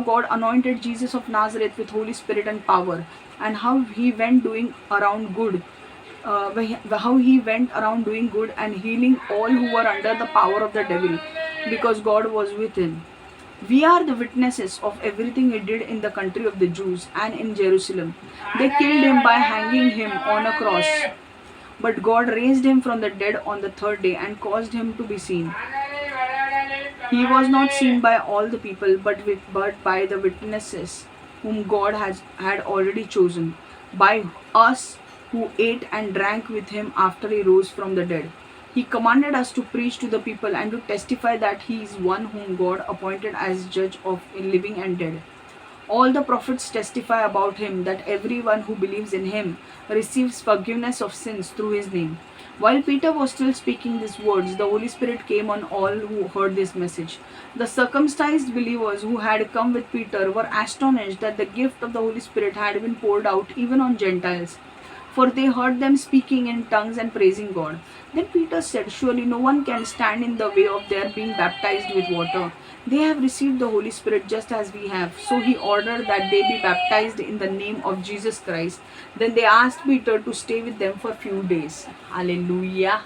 God anointed Jesus of Nazareth with Holy Spirit and power, and how he went around doing good and healing all who were under the power of the devil, because God was with him. We are the witnesses of everything he did in the country of the Jews and in Jerusalem. They killed him by hanging him on a cross. But God raised him from the dead on the third day and caused him to be seen. He was not seen by all the people, but by the witnesses whom God had already chosen, by us who ate and drank with him after he rose from the dead. He commanded us to preach to the people and to testify that he is one whom God appointed as judge of living and dead. All the prophets testify about him that everyone who believes in him receives forgiveness of sins through his name. While Peter was still speaking these words, the Holy Spirit came on all who heard this message. The circumcised believers who had come with Peter were astonished that the gift of the Holy Spirit had been poured out even on Gentiles, for they heard them speaking in tongues and praising God. Then Peter said, "Surely no one can stand in the way of their being baptized with water. They have received the Holy Spirit just as we have." So he ordered that they be baptized in the name of Jesus Christ. Then they asked Peter to stay with them for a few days. Hallelujah.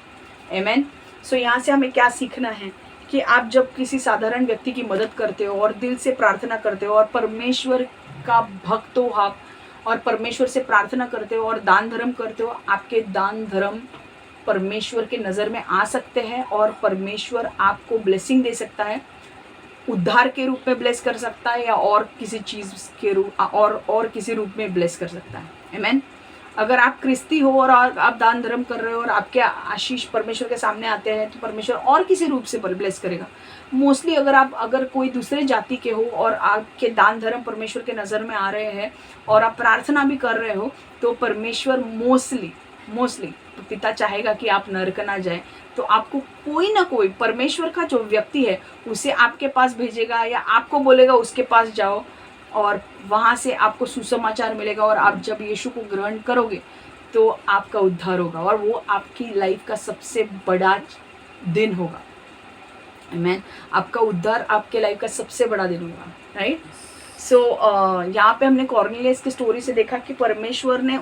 Amen. So यहाँ से हमें क्या सीखना है कि आप जब किसी साधारण व्यक्ति की मदद करते हो और दिल से प्रार्थना करते हो और परमेश्वर का भक्त हो आप और परमेश्वर से प्रार्थना करते हो और दान धर्म करते हो, आपके दान धर्म परमेश्वर के नज़र में आ सकते हैं और परमेश्वर आपको ब्लेसिंग दे सकता है, उद्धार के रूप में ब्लेस कर सकता है या और किसी चीज़ के रूप और किसी रूप में ब्लेस कर सकता है. आमेन. अगर आप क्रिस्ती हो और आप दान धर्म कर रहे हो और आपके आशीष परमेश्वर के सामने आते हैं तो परमेश्वर और किसी रूप से ब्लेस करेगा. मोस्टली अगर कोई दूसरे जाति के हो और आपके दान धर्म परमेश्वर के नज़र में आ रहे हैं और आप प्रार्थना भी कर रहे हो तो परमेश्वर मोस्टली तो पिता चाहेगा कि आप नरक ना जाए, तो आपको कोई ना कोई परमेश्वर का जो व्यक्ति है उसे आपके पास भेजेगा या आपको बोलेगा उसके पास जाओ और वहाँ से आपको सुसमाचार मिलेगा और आप जब यीशु को ग्रहण करोगे तो आपका उद्धार होगा और वो आपकी लाइफ का सबसे बड़ा दिन होगा. आमेन. आपका उद्धार आपके लाइफ का सबसे बड़ा दिन होगा. राइट. सो यहाँ पे हमने कॉर्नेलियस की स्टोरी से देखा कि परमेश्वर ने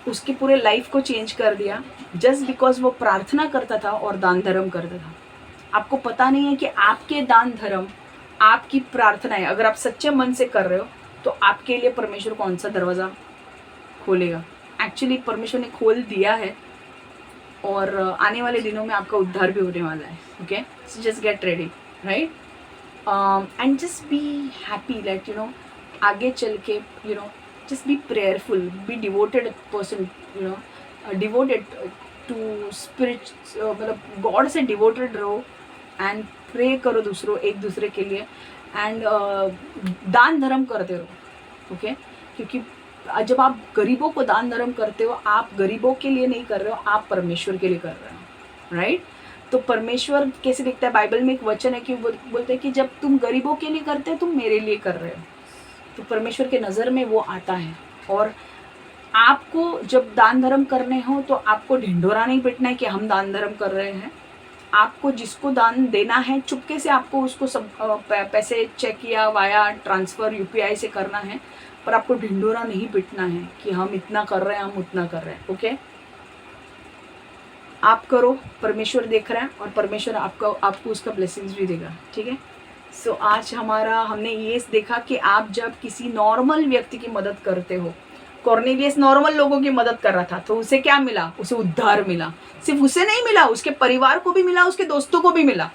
उसकी पूरे लाइफ को चेंज कर दिया जस्ट बिकॉज वो प्रार्थना करता था और दान धर्म करता था. आपको पता नहीं है कि आपके दान धर्म, आपकी प्रार्थनाएं अगर आप सच्चे मन से कर रहे हो तो आपके लिए परमेश्वर कौन सा दरवाज़ा खोलेगा. एक्चुअली परमेश्वर ने खोल दिया है और आने वाले दिनों में आपका उद्धार भी होने वाला है. Okay, so just get ready. Right. And just be happy that आगे चल के just be prayerful, be devoted person, devoted to spirit, मतलब गॉड से डिवोटेड रहो एंड प्रे करो एक दूसरे के लिए एंड दान धर्म करते रहो. ओके. क्योंकि जब आप गरीबों को दान धर्म करते हो, आप गरीबों के लिए नहीं कर रहे हो, आप परमेश्वर के लिए कर रहे हो, राइट। तो परमेश्वर कैसे दिखता है, बाइबल में एक वचन है कि वो बोलते हैं कि जब तुम गरीबों के लिए करते हो, तुम मेरे लिए कर रहे हो। तो परमेश्वर के नज़र में वो आता है। और आपको जब दान धर्म करने हो तो आपको ढिंढोरा नहीं पिटना है कि हम दान धर्म कर रहे हैं। आपको जिसको दान देना है, चुपके से आपको उसको सब पैसे चेक या वाया ट्रांसफ़र यूपीआई से करना है, पर आपको ढिंढोरा नहीं पिटना है कि हम इतना कर रहे हैं, हम उतना कर रहे हैं। ओके, आप करो, परमेश्वर देख रहा है और परमेश्वर आपको उसका ब्लेसिंग्स भी देगा। ठीक है। सो आज हमने ये देखा कि आप जब किसी नॉर्मल व्यक्ति की मदद करते हो, कॉर्नेलियस नॉर्मल लोगों की मदद कर रहा था, तो उसे क्या मिला? उसे उद्धार मिला। सिर्फ उसे नहीं मिला, उसके परिवार को भी मिला, उसके दोस्तों को भी मिला।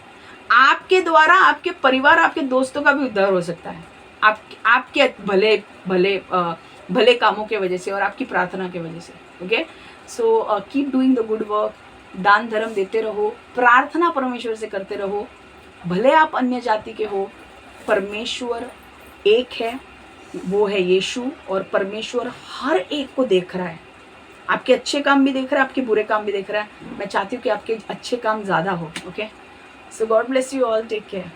आपके द्वारा आपके परिवार, आपके दोस्तों का भी उद्धार हो सकता है, आपके भले कामों के वजह से और आपकी प्रार्थना के वजह से। Okay, so keep doing the good work, दान धर्म देते रहो, प्रार्थना परमेश्वर से करते रहो। भले आप अन्य जाति के हो, परमेश्वर एक है, वो है यीशु, और परमेश्वर हर एक को देख रहा है। आपके अच्छे काम भी देख रहा है, आपके बुरे काम भी देख रहा है। मैं चाहती हूँ कि आपके अच्छे काम ज़्यादा हो। Okay, so God bless you all, take care.